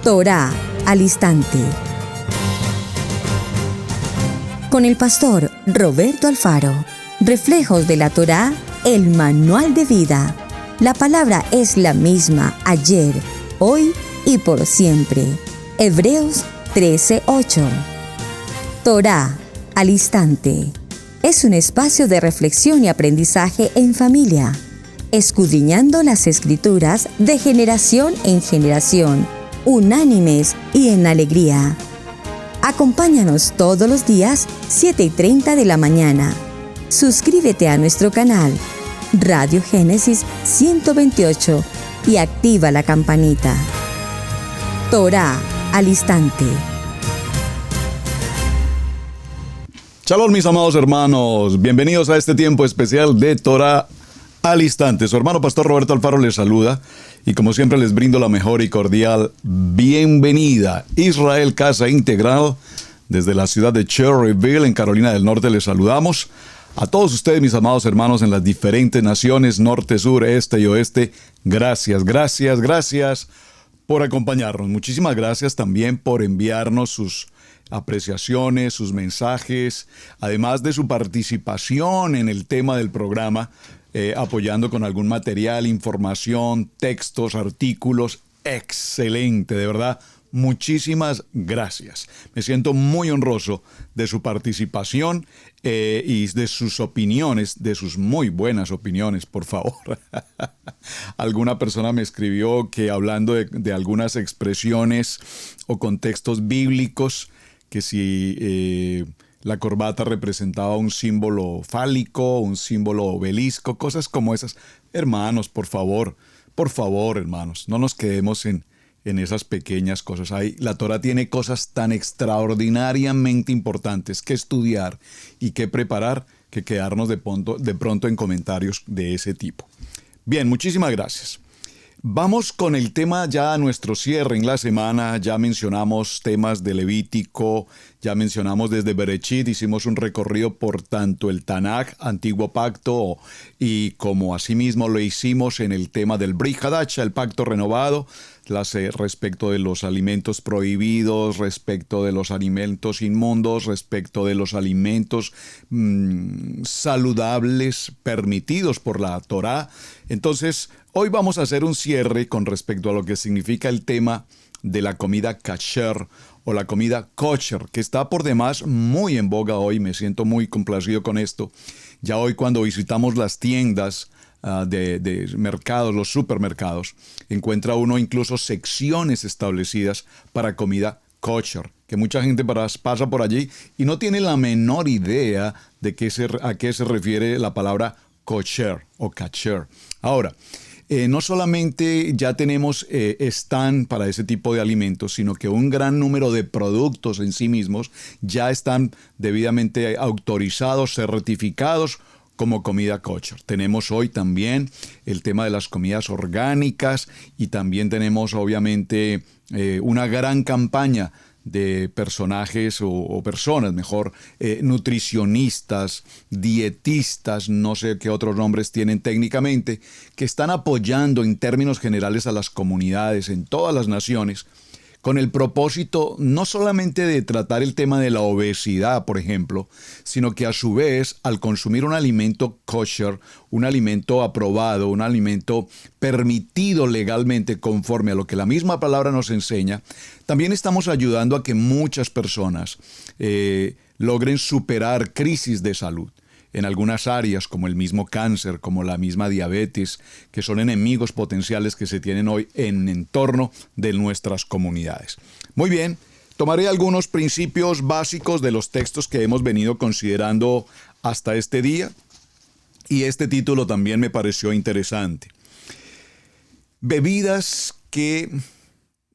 Torá al instante. Con el pastor Roberto Alfaro. Reflejos de la Torá, el manual de vida. La palabra es la misma ayer, hoy y por siempre. Hebreos 13:8. Torá al instante. Es un espacio de reflexión y aprendizaje en familia, escudriñando las Escrituras de generación en generación, unánimes y en alegría. Acompáñanos todos los días, 7:30 de la mañana. Suscríbete a nuestro canal, Radio Génesis 128, y activa la campanita. Torá al instante. Shalom, mis amados hermanos. Bienvenidos a este tiempo especial de Torá al instante. Su hermano pastor Roberto Alfaro les saluda y como siempre les brindo la mejor y cordial bienvenida. Israel Casa Integral, desde la ciudad de Cherryville, en Carolina del Norte, les saludamos. A todos ustedes, mis amados hermanos, en las diferentes naciones, norte, sur, este y oeste, gracias por acompañarnos. Muchísimas gracias también por enviarnos sus apreciaciones, sus mensajes, además de su participación en el tema del programa, apoyando con algún material, información, textos, artículos. Excelente, de verdad. Muchísimas gracias. Me siento muy honroso de su participación y de sus opiniones, de sus muy buenas opiniones, por favor. Alguna persona me escribió que hablando de algunas expresiones o contextos bíblicos, que si la corbata representaba un símbolo fálico, un símbolo obelisco, cosas como esas. Hermanos, por favor, hermanos, no nos quedemos en esas pequeñas cosas. La Torah tiene cosas tan extraordinariamente importantes que estudiar y que preparar, que quedarnos de pronto en comentarios de ese tipo. Bien, muchísimas gracias. Vamos con el tema ya a nuestro cierre en la semana. Ya mencionamos temas de Levítico, ya mencionamos desde Bereshit, hicimos un recorrido por tanto el Tanaj, Antiguo Pacto, y como asimismo lo hicimos en el tema del Brit Hadasha, el Pacto Renovado, respecto de los alimentos prohibidos, respecto de los alimentos inmundos, respecto de los alimentos saludables permitidos por la Torá. Entonces, hoy vamos a hacer un cierre con respecto a lo que significa el tema de la comida kasher o la comida kosher, que está por demás muy en boga hoy. Me siento muy complacido con esto. Ya hoy cuando visitamos las tiendas de mercados, los supermercados, encuentra uno incluso secciones establecidas para comida kosher, que mucha gente pasa por allí y no tiene la menor idea de a qué se refiere la palabra kosher o kasher. Ahora, no solamente ya tenemos stand para ese tipo de alimentos, sino que un gran número de productos en sí mismos ya están debidamente autorizados, certificados como comida kosher. Tenemos hoy también el tema de las comidas orgánicas y también tenemos obviamente una gran campaña de personajes o personas, mejor, nutricionistas, dietistas, no sé qué otros nombres tienen técnicamente, que están apoyando en términos generales a las comunidades en todas las naciones, con el propósito no solamente de tratar el tema de la obesidad, por ejemplo, sino que a su vez, al consumir un alimento kosher, un alimento aprobado, un alimento permitido legalmente conforme a lo que la misma palabra nos enseña, también estamos ayudando a que muchas personas logren superar crisis de salud en algunas áreas, como el mismo cáncer, como la misma diabetes, que son enemigos potenciales que se tienen hoy en entorno de nuestras comunidades. Muy bien, tomaré algunos principios básicos de los textos que hemos venido considerando hasta este día, y este título también me pareció interesante. Bebidas que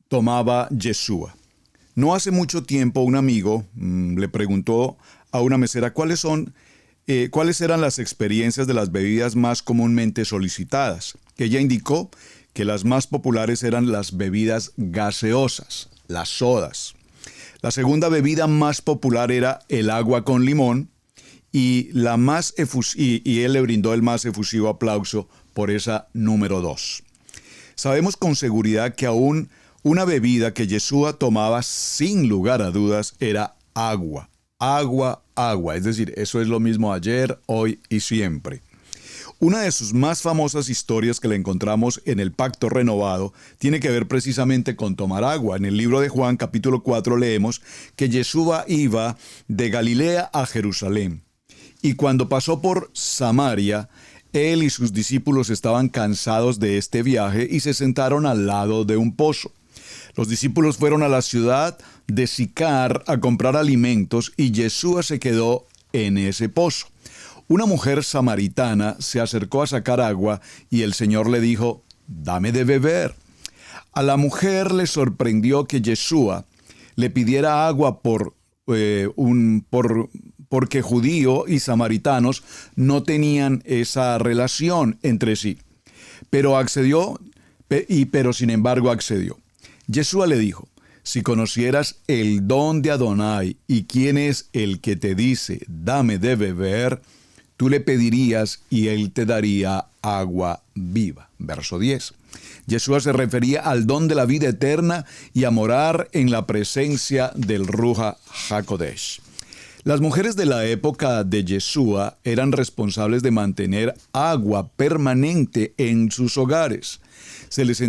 tomaba Yeshua. No hace mucho tiempo un amigo le preguntó a una mesera cuáles eran las experiencias de las bebidas más comúnmente solicitadas. Ella indicó que las más populares eran las bebidas gaseosas, las sodas. La segunda bebida más popular era el agua con limón y él le brindó el más efusivo aplauso por esa número 2. Sabemos con seguridad que aún Una bebida que Yeshua tomaba sin lugar a dudas era agua. Agua, agua. Es decir, eso es lo mismo ayer, hoy y siempre. Una de sus más famosas historias que le encontramos en el Pacto Renovado tiene que ver precisamente con tomar agua. En el libro de Juan, capítulo 4, leemos que Yeshua iba de Galilea a Jerusalén. Y cuando pasó por Samaria, él y sus discípulos estaban cansados de este viaje y se sentaron al lado de un pozo. Los discípulos fueron a la ciudad de Sicar a comprar alimentos y Yeshua se quedó en ese pozo. Una mujer samaritana se acercó a sacar agua y el Señor le dijo, «Dame de beber». A la mujer le sorprendió que Yeshua le pidiera agua porque judío y samaritanos no tenían esa relación entre sí. Pero sin embargo accedió. Yeshua le dijo, «Si conocieras el don de Adonai y quién es el que te dice, dame de beber, tú le pedirías y él te daría agua viva». Verso 10. Yeshua se refería al don de la vida eterna y a morar en la presencia del Ruach HaKodesh. Las mujeres de la época de Yeshua eran responsables de mantener agua permanente en sus hogares. Se les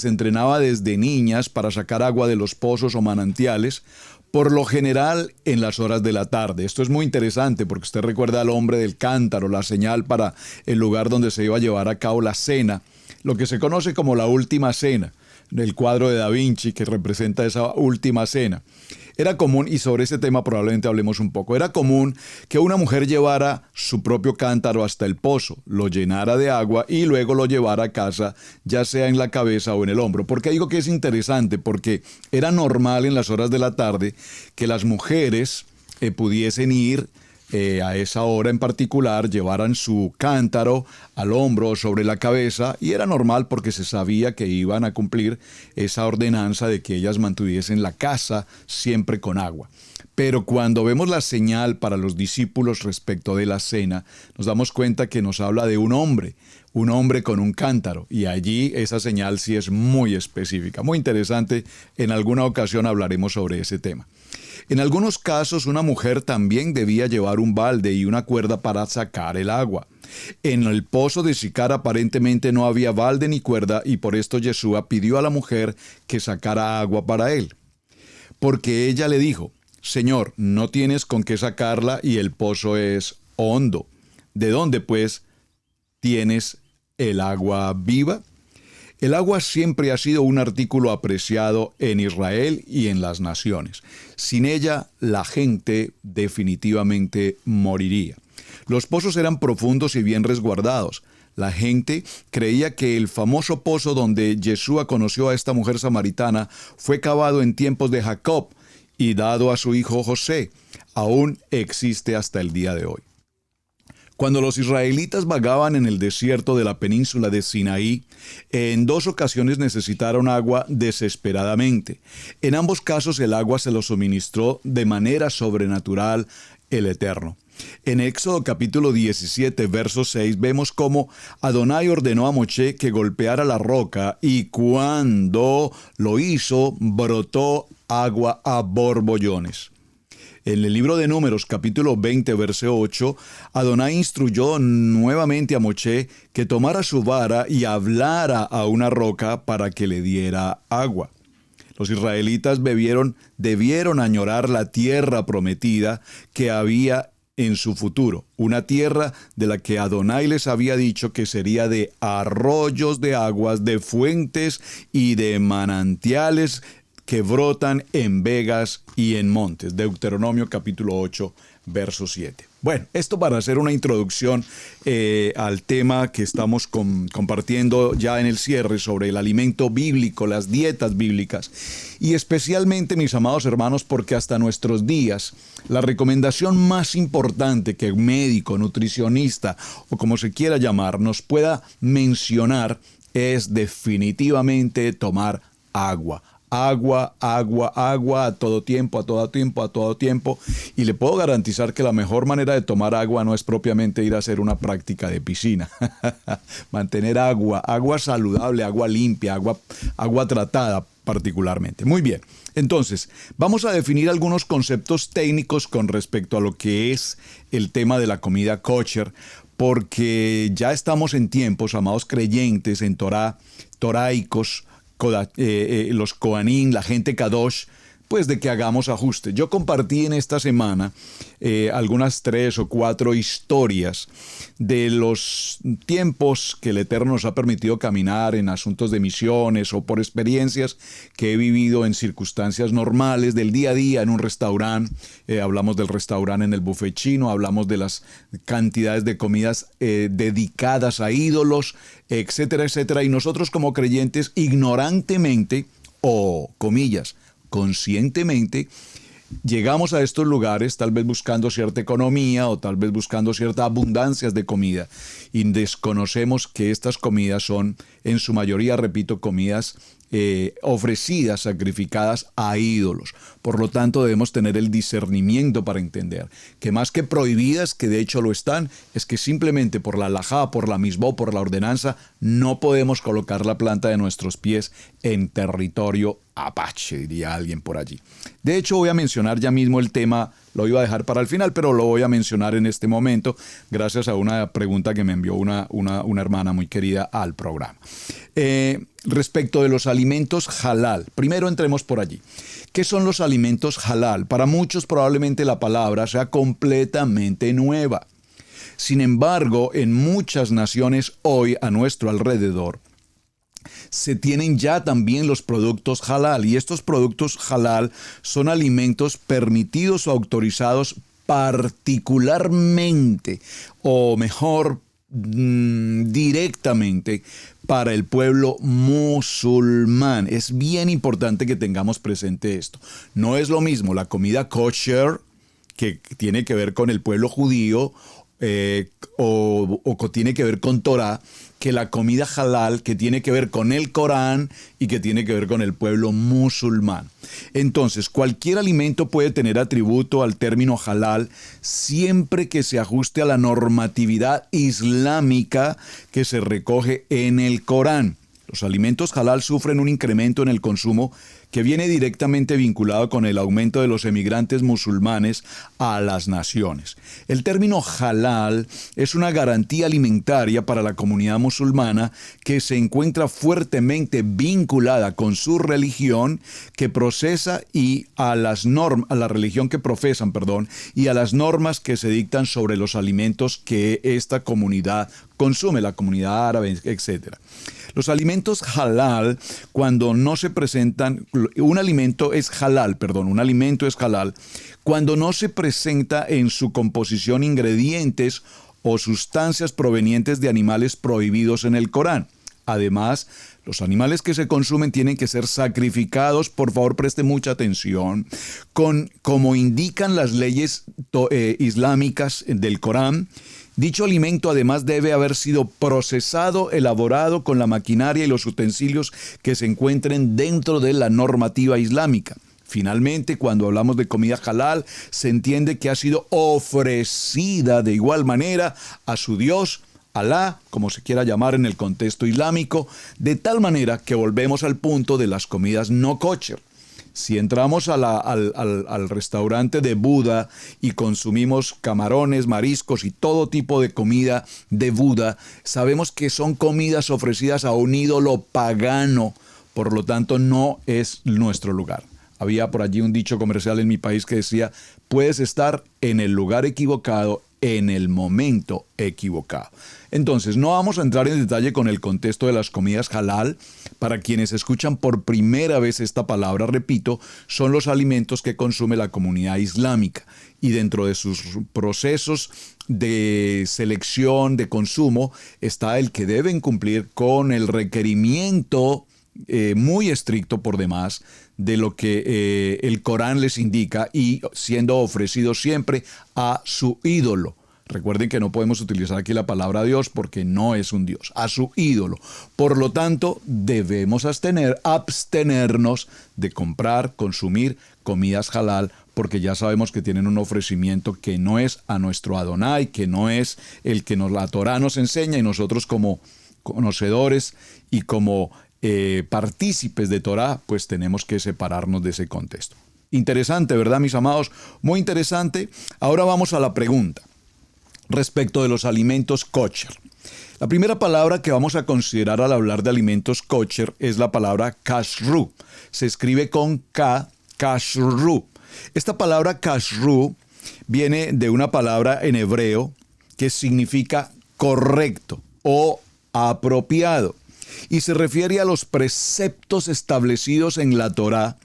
entrenaba desde niñas para sacar agua de los pozos o manantiales, por lo general en las horas de la tarde. Esto es muy interesante porque usted recuerda al hombre del cántaro, la señal para el lugar donde se iba a llevar a cabo la cena, lo que se conoce como la última cena, del cuadro de Da Vinci que representa esa última cena. Era común, y sobre ese tema probablemente hablemos un poco, era común que una mujer llevara su propio cántaro hasta el pozo, lo llenara de agua y luego lo llevara a casa, ya sea en la cabeza o en el hombro. ¿Por qué digo que es interesante? Porque era normal en las horas de la tarde que las mujeres pudiesen ir a esa hora en particular, llevaran su cántaro al hombro o sobre la cabeza, y era normal porque se sabía que iban a cumplir esa ordenanza de que ellas mantuviesen la casa siempre con agua. Pero cuando vemos la señal para los discípulos respecto de la cena, nos damos cuenta que nos habla de un hombre con un cántaro, y allí esa señal sí es muy específica, muy interesante. En alguna ocasión hablaremos sobre ese tema. En algunos casos, una mujer también debía llevar un balde y una cuerda para sacar el agua. En el pozo de Sicar aparentemente no había balde ni cuerda, y por esto Yeshua pidió a la mujer que sacara agua para él. Porque ella le dijo, «Señor, no tienes con qué sacarla y el pozo es hondo. ¿De dónde, pues, tienes el agua viva?» El agua siempre ha sido un artículo apreciado en Israel y en las naciones. Sin ella, la gente definitivamente moriría. Los pozos eran profundos y bien resguardados. La gente creía que el famoso pozo donde Yeshua conoció a esta mujer samaritana fue cavado en tiempos de Jacob y dado a su hijo José. Aún existe hasta el día de hoy. Cuando los israelitas vagaban en el desierto de la península de Sinaí, en 2 ocasiones necesitaron agua desesperadamente. En ambos casos el agua se los suministró de manera sobrenatural el Eterno. En Éxodo capítulo 17, verso 6, vemos cómo Adonai ordenó a Moshe que golpeara la roca, y cuando lo hizo, brotó agua a borbollones. En el libro de Números, capítulo 20, verso 8, Adonai instruyó nuevamente a Moshe que tomara su vara y hablara a una roca para que le diera agua. Los israelitas debieron añorar la tierra prometida que había en su futuro, una tierra de la que Adonai les había dicho que sería de arroyos de aguas, de fuentes y de manantiales que brotan en vegas y en montes. Deuteronomio capítulo 8, verso 7. Bueno, esto para hacer una introducción al tema que estamos compartiendo ya en el cierre sobre el alimento bíblico, las dietas bíblicas. Y especialmente, mis amados hermanos, porque hasta nuestros días la recomendación más importante que un médico, nutricionista o como se quiera llamar nos pueda mencionar es definitivamente tomar agua. Agua, agua, agua a todo tiempo, a todo tiempo, a todo tiempo. Y le puedo garantizar que la mejor manera de tomar agua no es propiamente ir a hacer una práctica de piscina. Mantener agua, agua saludable, agua limpia, agua tratada particularmente. Muy bien. Entonces, vamos a definir algunos conceptos técnicos con respecto a lo que es el tema de la comida kosher, porque ya estamos en tiempos, amados creyentes, en Torah, toraicos, los Kohanim, la gente Kadosh, pues de que hagamos ajustes. Yo compartí en esta semana algunas 3 o 4 historias de los tiempos que el Eterno nos ha permitido caminar en asuntos de misiones o por experiencias que he vivido en circunstancias normales del día a día en un restaurante. Hablamos del restaurante en el buffet chino, hablamos de las cantidades de comidas dedicadas a ídolos, etcétera, etcétera. Y nosotros como creyentes ignorantemente o comillas, conscientemente, llegamos a estos lugares tal vez buscando cierta economía o tal vez buscando cierta abundancia de comida y desconocemos que estas comidas son, en su mayoría, repito, comidas ofrecidas, sacrificadas a ídolos. Por lo tanto, debemos tener el discernimiento para entender que más que prohibidas, que de hecho lo están, es que simplemente por la halajá, por la misbó, por la ordenanza, no podemos colocar la planta de nuestros pies en territorio apache, diría alguien por allí. De hecho, voy a mencionar ya mismo el tema, lo iba a dejar para el final, pero lo voy a mencionar en este momento, gracias a una pregunta que me envió una hermana muy querida al programa. Respecto de los alimentos halal, primero entremos por allí. ¿Qué son los alimentos halal? Para muchos probablemente la palabra sea completamente nueva. Sin embargo, en muchas naciones hoy a nuestro alrededor, se tienen ya también los productos halal y estos productos halal son alimentos permitidos o autorizados particularmente o mejor directamente para el pueblo musulmán. Es bien importante que tengamos presente esto. No es lo mismo la comida kosher que tiene que ver con el pueblo judío o tiene que ver con Torah, que la comida halal que tiene que ver con el Corán y que tiene que ver con el pueblo musulmán. Entonces, cualquier alimento puede tener atributo al término halal siempre que se ajuste a la normatividad islámica que se recoge en el Corán. Los alimentos halal sufren un incremento en el consumo que viene directamente vinculado con el aumento de los emigrantes musulmanes a las naciones. El término halal es una garantía alimentaria para la comunidad musulmana que se encuentra fuertemente vinculada con su religión que procesa y a la religión que profesan, y a las normas que se dictan sobre los alimentos que esta comunidad consume, la comunidad árabe, etc. Los alimentos halal, cuando no se presentan, un alimento es halal cuando no se presenta en su composición ingredientes o sustancias provenientes de animales prohibidos en el Corán. Además, los animales que se consumen tienen que ser sacrificados, por favor preste mucha atención, como indican las leyes islámicas del Corán. Dicho alimento además debe haber sido procesado, elaborado con la maquinaria y los utensilios que se encuentren dentro de la normativa islámica. Finalmente, cuando hablamos de comida halal, se entiende que ha sido ofrecida de igual manera a su Dios, Alá, como se quiera llamar en el contexto islámico, de tal manera que volvemos al punto de las comidas no kosher. Si entramos al restaurante de Buda y consumimos camarones, mariscos y todo tipo de comida de Buda, sabemos que son comidas ofrecidas a un ídolo pagano, por lo tanto no es nuestro lugar. Había por allí un dicho comercial en mi país que decía, puedes estar en el lugar equivocado en el momento equivocado. Entonces, no vamos a entrar en detalle con el contexto de las comidas halal. Para quienes escuchan por primera vez esta palabra, repito, son los alimentos que consume la comunidad islámica y dentro de sus procesos de selección, de consumo, está el que deben cumplir con el requerimiento muy estricto por demás de lo que el Corán les indica y siendo ofrecido siempre a su ídolo. Recuerden que no podemos utilizar aquí la palabra Dios porque no es un Dios, a su ídolo. Por lo tanto, debemos abstenernos de comprar, consumir comidas halal, porque ya sabemos que tienen un ofrecimiento que no es a nuestro Adonai, que no es el que la Torá nos enseña, y nosotros como conocedores y como partícipes de Torá, pues tenemos que separarnos de ese contexto. Interesante, ¿verdad, mis amados? Muy interesante. Ahora vamos a la pregunta respecto de los alimentos kosher. La primera palabra que vamos a considerar al hablar de alimentos kosher es la palabra kashru. Se escribe con K, kashru. Esta palabra kashru viene de una palabra en hebreo que significa correcto o apropiado y se refiere a los preceptos establecidos en la Torá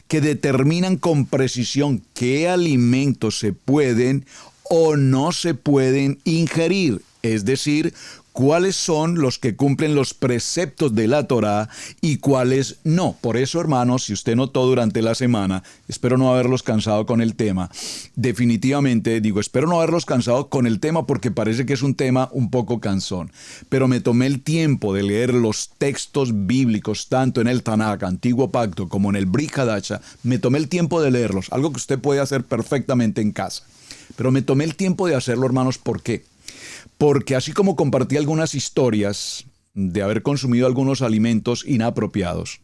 que determinan con precisión qué alimentos se pueden o no se pueden ingerir, es decir, cuáles son los que cumplen los preceptos de la Torá y cuáles no. Por eso, hermanos, si usted notó durante la semana, espero no haberlos cansado con el tema, definitivamente digo, espero no haberlos cansado con el tema porque parece que es un tema un poco cansón, pero me tomé el tiempo de leer los textos bíblicos, tanto en el Tanakh, Antiguo Pacto, como en el Brit Hadasha, me tomé el tiempo de leerlos, algo que usted puede hacer perfectamente en casa. Pero me tomé el tiempo de hacerlo, hermanos, ¿por qué? Porque así como compartí algunas historias de haber consumido algunos alimentos inapropiados,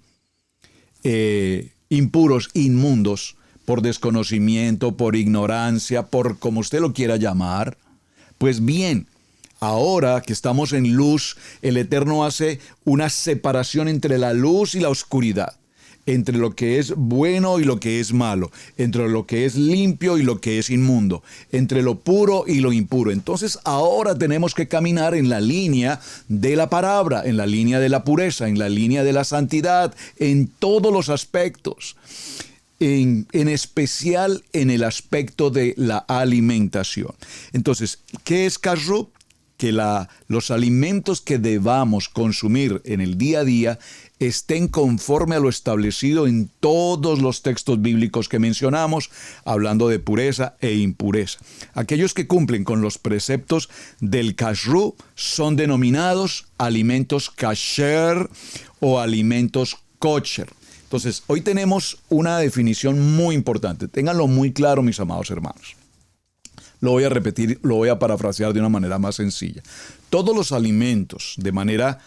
impuros, inmundos, por desconocimiento, por ignorancia, por como usted lo quiera llamar, pues bien, ahora que estamos en luz, el Eterno hace una separación entre la luz y la oscuridad, entre lo que es bueno y lo que es malo, entre lo que es limpio y lo que es inmundo, entre lo puro y lo impuro. Entonces ahora tenemos que caminar en la línea de la palabra, en la línea de la pureza, en la línea de la santidad, en todos los aspectos, en especial en el aspecto de la alimentación. Entonces, ¿qué es kashrut? Que los alimentos que debamos consumir en el día a día estén conforme a lo establecido en todos los textos bíblicos que mencionamos, hablando de pureza e impureza. Aquellos que cumplen con los preceptos del kashrut son denominados alimentos kasher o alimentos kosher. Entonces, hoy tenemos una definición muy importante. Ténganlo muy claro, mis amados hermanos. Lo voy a repetir, lo voy a parafrasear de una manera más sencilla. Todos los alimentos de manera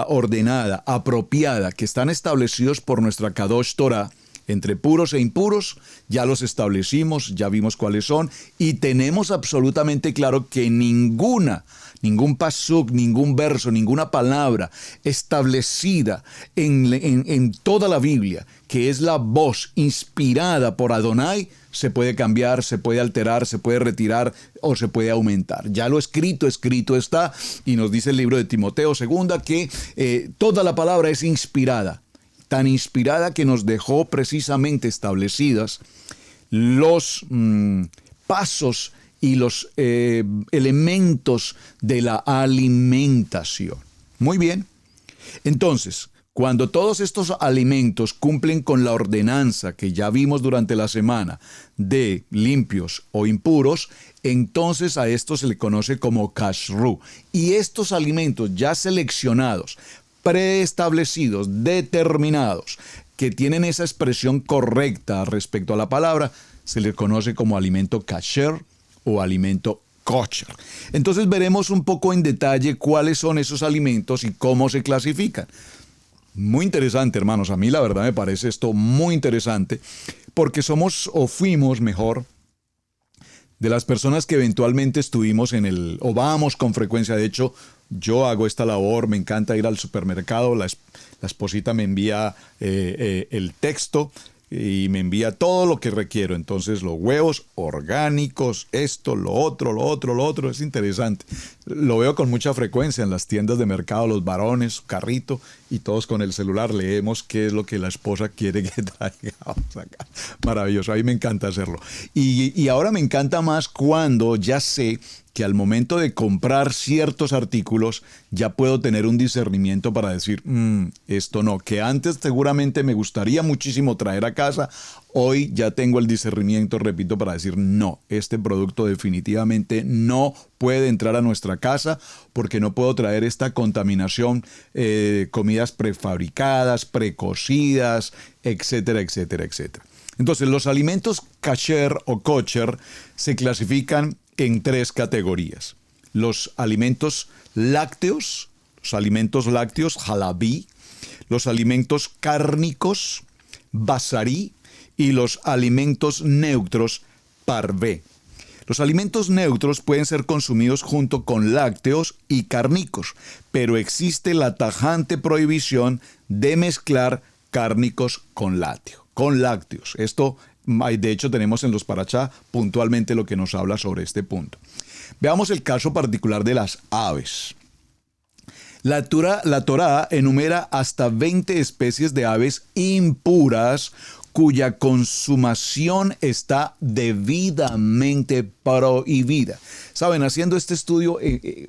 ordenada, apropiada, que están establecidos por nuestra Kadosh Torah, entre puros e impuros, ya los establecimos, ya vimos cuáles son, y tenemos absolutamente claro que ningún pasuk, ningún verso, ninguna palabra establecida en toda la Biblia, que es la voz inspirada por Adonai, se puede cambiar, se puede alterar, se puede retirar o se puede aumentar. Ya lo escrito está, y nos dice el libro de Timoteo 2 que toda la palabra es inspirada, tan inspirada que nos dejó precisamente establecidas los pasos y los elementos de la alimentación. Muy bien. Entonces, cuando todos estos alimentos cumplen con la ordenanza que ya vimos durante la semana de limpios o impuros, entonces a esto se le conoce como kashrut. Y estos alimentos ya seleccionados, preestablecidos, determinados, que tienen esa expresión correcta respecto a la palabra, se le conoce como alimento kasher o alimento kosher. Entonces veremos un poco en detalle cuáles son esos alimentos y cómo se clasifican. Muy interesante, hermanos. A mí la verdad me parece esto muy interesante porque fuimos mejor, de las personas que eventualmente estuvimos o vamos con frecuencia. De hecho, yo hago esta labor, me encanta ir al supermercado, la esposita me envía el texto y me envía todo lo que requiero. Entonces los huevos orgánicos, esto, lo otro, es interesante. Lo veo con mucha frecuencia en las tiendas de mercado, los varones, su carrito, y todos con el celular leemos qué es lo que la esposa quiere que traigamos acá. Maravilloso, a mí me encanta hacerlo. Y ahora me encanta más cuando ya sé que al momento de comprar ciertos artículos ya puedo tener un discernimiento para decir, esto no, que antes seguramente me gustaría muchísimo traer a casa, hoy ya tengo el discernimiento, repito, para decir, no, este producto definitivamente no puede entrar a nuestra casa porque no puedo traer esta contaminación, comidas prefabricadas, precocidas, etcétera, etcétera, etcétera. Entonces, los alimentos kasher o kosher se clasifican en 3 categorías. Los alimentos lácteos, halabí, los alimentos cárnicos, basarí, y los alimentos neutros, parvé. Los alimentos neutros pueden ser consumidos junto con lácteos y cárnicos, pero existe la tajante prohibición de mezclar cárnicos con lácteos. Esto, de hecho, tenemos en los parashá puntualmente lo que nos habla sobre este punto. Veamos el caso particular de las aves. La Torá enumera hasta 20 especies de aves impuras cuya consumación está debidamente prohibida. Saben, haciendo este estudio,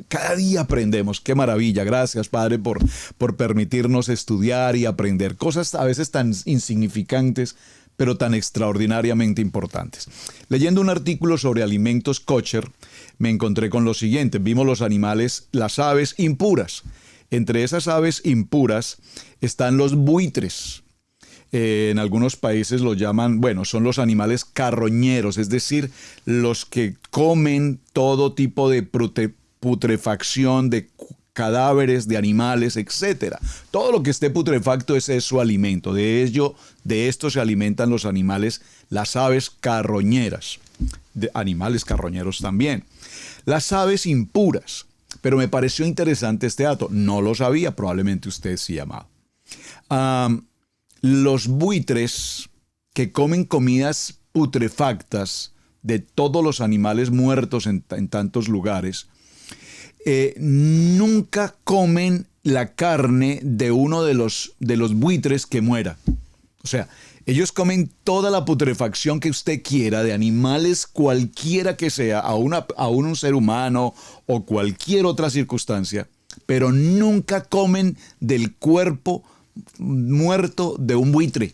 cada día aprendemos. ¡Qué maravilla! Gracias, Padre, por permitirnos estudiar y aprender cosas a veces tan insignificantes, pero tan extraordinariamente importantes. Leyendo un artículo sobre alimentos kosher, me encontré con lo siguiente. Vimos los animales, las aves impuras. Entre esas aves impuras están los buitres. En algunos países lo llaman, son los animales carroñeros, es decir, los que comen todo tipo de putrefacción de cadáveres, de animales, etc. Todo lo que esté putrefacto, ese es su alimento. De esto se alimentan los animales, las aves carroñeras, de animales carroñeros también. Las aves impuras, pero me pareció interesante este dato, no lo sabía, probablemente usted sí, amado. Los buitres que comen comidas putrefactas de todos los animales muertos en tantos lugares, nunca comen la carne de uno de los buitres que muera. O sea, ellos comen toda la putrefacción que usted quiera de animales cualquiera que sea, aún un ser humano o cualquier otra circunstancia, pero nunca comen del cuerpo muerto de un buitre.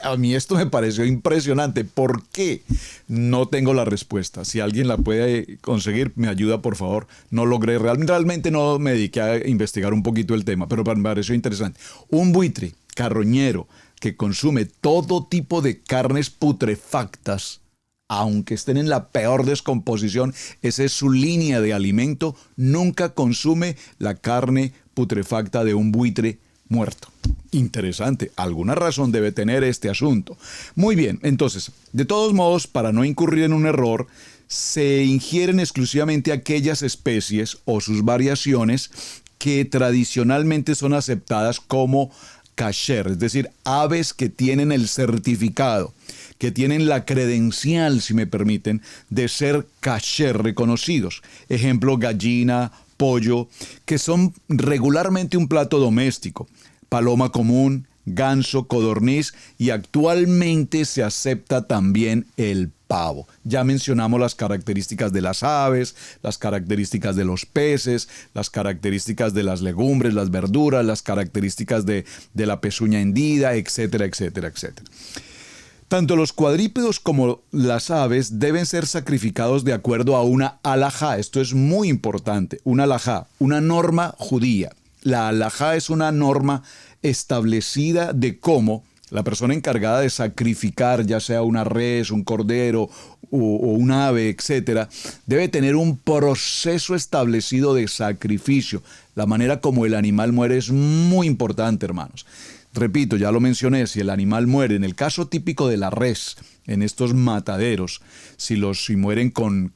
A mí esto me pareció impresionante. ¿Por qué? No tengo la respuesta. Si alguien la puede conseguir, me ayuda, por favor. No logré, realmente no me dediqué a investigar un poquito el tema, pero me pareció interesante. Un buitre carroñero que consume todo tipo de carnes putrefactas, aunque estén en la peor descomposición, esa es su línea de alimento, nunca consume la carne putrefacta de un buitre muerto. Interesante, alguna razón debe tener este asunto. Muy bien, entonces, de todos modos, para no incurrir en un error, se ingieren exclusivamente aquellas especies o sus variaciones que tradicionalmente son aceptadas como kasher, es decir, aves que tienen el certificado, que tienen la credencial, si me permiten, de ser kasher reconocidos. Ejemplo, gallina, pollo, que son regularmente un plato doméstico, paloma común, ganso, codorniz, y actualmente se acepta también el pavo. Ya mencionamos las características de las aves, las características de los peces, las características de las legumbres, las verduras, las características de la pezuña hendida, etcétera, etcétera, etcétera. Tanto los cuadrúpedos como las aves deben ser sacrificados de acuerdo a una halajá. Esto es muy importante, una halajá, una norma judía. La halajá es una norma establecida de cómo la persona encargada de sacrificar, ya sea una res, un cordero o un ave, etcétera, debe tener un proceso establecido de sacrificio. La manera como el animal muere es muy importante, hermanos. Repito, ya lo mencioné, si el animal muere, en el caso típico de la res, en estos mataderos, si mueren con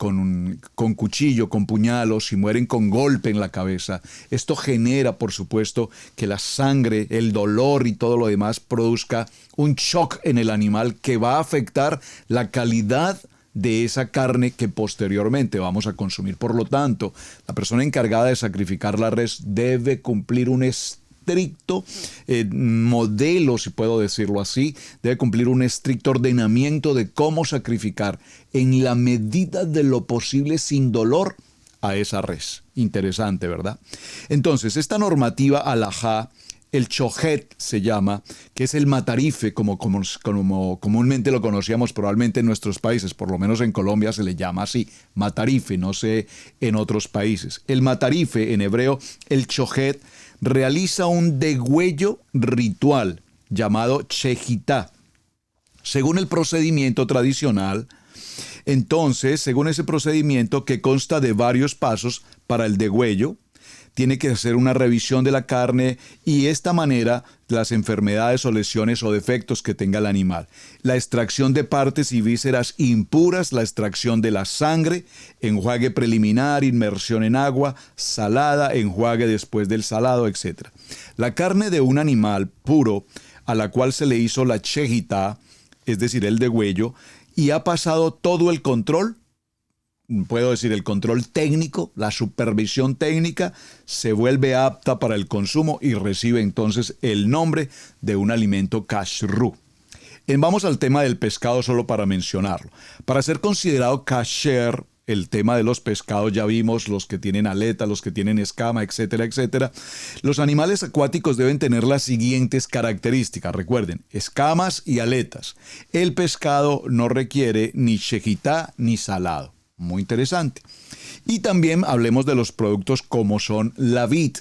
cuchillo, con puñal, o si mueren con golpe en la cabeza, esto genera, por supuesto, que la sangre, el dolor y todo lo demás produzca un shock en el animal que va a afectar la calidad de esa carne que posteriormente vamos a consumir. Por lo tanto, la persona encargada de sacrificar la res debe cumplir un estricto modelo, si puedo decirlo así, debe cumplir un estricto ordenamiento de cómo sacrificar en la medida de lo posible sin dolor a esa res. Interesante, ¿verdad? Entonces, esta normativa alajá, el chojet se llama, que es el matarife, como comúnmente lo conocíamos probablemente en nuestros países, por lo menos en Colombia se le llama así, matarife, no sé en otros países. El matarife, en hebreo, el chojet, realiza un degüello ritual llamado chejitá. Según el procedimiento tradicional, entonces, según ese procedimiento que consta de varios pasos para el degüello, tiene que hacer una revisión de la carne y de esta manera las enfermedades o lesiones o defectos que tenga el animal. La extracción de partes y vísceras impuras, la extracción de la sangre, enjuague preliminar, inmersión en agua, salada, enjuague después del salado, etc. La carne de un animal puro a la cual se le hizo la chejitá, es decir, el degüello, y ha pasado todo el control, puedo decir el control técnico, la supervisión técnica, se vuelve apta para el consumo y recibe entonces el nombre de un alimento kashrú. Vamos al tema del pescado solo para mencionarlo. Para ser considerado kasher, el tema de los pescados ya vimos, los que tienen aleta, los que tienen escama, etcétera, etcétera. Los animales acuáticos deben tener las siguientes características. Recuerden, escamas y aletas. El pescado no requiere ni shejitá ni salado. Muy interesante. Y también hablemos de los productos como son la vid.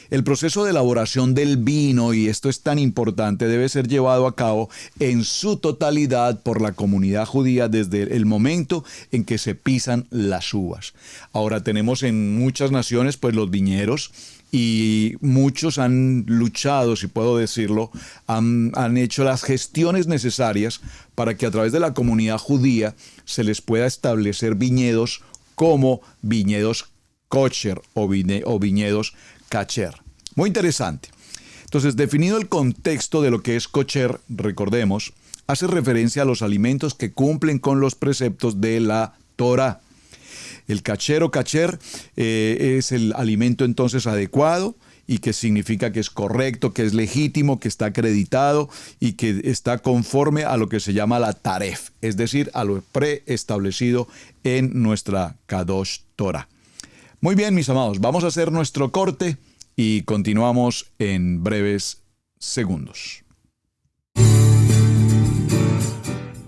El proceso de elaboración del vino, y esto es tan importante, debe ser llevado a cabo en su totalidad por la comunidad judía desde el momento en que se pisan las uvas. Ahora tenemos en muchas naciones pues los viñeros, y muchos han luchado, si puedo decirlo, han hecho las gestiones necesarias para que a través de la comunidad judía se les pueda establecer viñedos como viñedos kosher o viñedos kasher. Muy interesante. Entonces, definido el contexto de lo que es kosher, recordemos, hace referencia a los alimentos que cumplen con los preceptos de la Torah. El kasher o kasher es el alimento entonces adecuado y que significa que es correcto, que es legítimo, que está acreditado y que está conforme a lo que se llama la taref, es decir, a lo preestablecido en nuestra Kadosh Torah. Muy bien, mis amados, vamos a hacer nuestro corte y continuamos en breves segundos.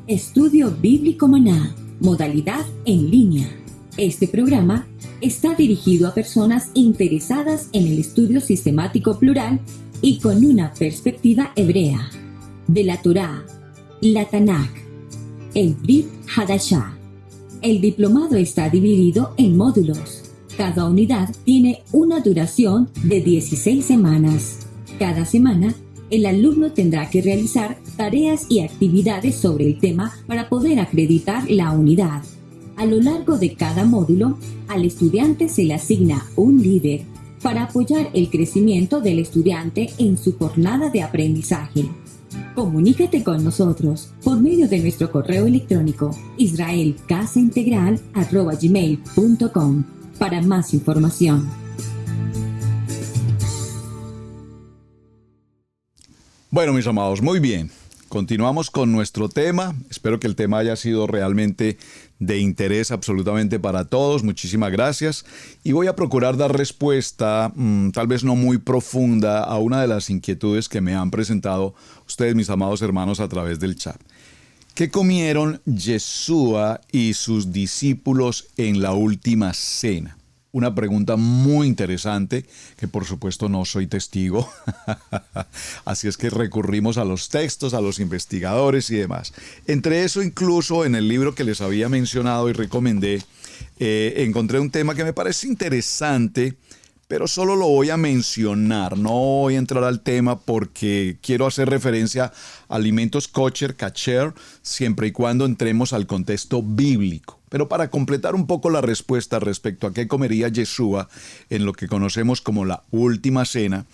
Estudio Bíblico Maná, modalidad en línea. Este programa está dirigido a personas interesadas en el estudio sistemático plural y con una perspectiva hebrea de la Torá, la Tanaj, el Brit Hadashah. El diplomado está dividido en módulos. Cada unidad tiene una duración de 16 semanas. Cada semana, el alumno tendrá que realizar tareas y actividades sobre el tema para poder acreditar la unidad. A lo largo de cada módulo, al estudiante se le asigna un líder para apoyar el crecimiento del estudiante en su jornada de aprendizaje. Comunícate con nosotros por medio de nuestro correo electrónico israelcasaintegral@gmail.com para más información. Bueno, mis amados, muy bien. Continuamos con nuestro tema. Espero que el tema haya sido realmente de interés absolutamente para todos. Muchísimas gracias. Y voy a procurar dar respuesta, tal vez no muy profunda, a una de las inquietudes que me han presentado ustedes, mis amados hermanos, a través del chat. ¿Qué comieron Yeshua y sus discípulos en la última cena? Una pregunta muy interesante, que por supuesto no soy testigo. Así es que recurrimos a los textos, a los investigadores y demás. Entre eso, incluso en el libro que les había mencionado y recomendé, encontré un tema que me parece interesante, pero solo lo voy a mencionar. No voy a entrar al tema porque quiero hacer referencia a alimentos kosher, kasher, siempre y cuando entremos al contexto bíblico. Pero para completar un poco la respuesta respecto a qué comería Yeshua en lo que conocemos como la última cena,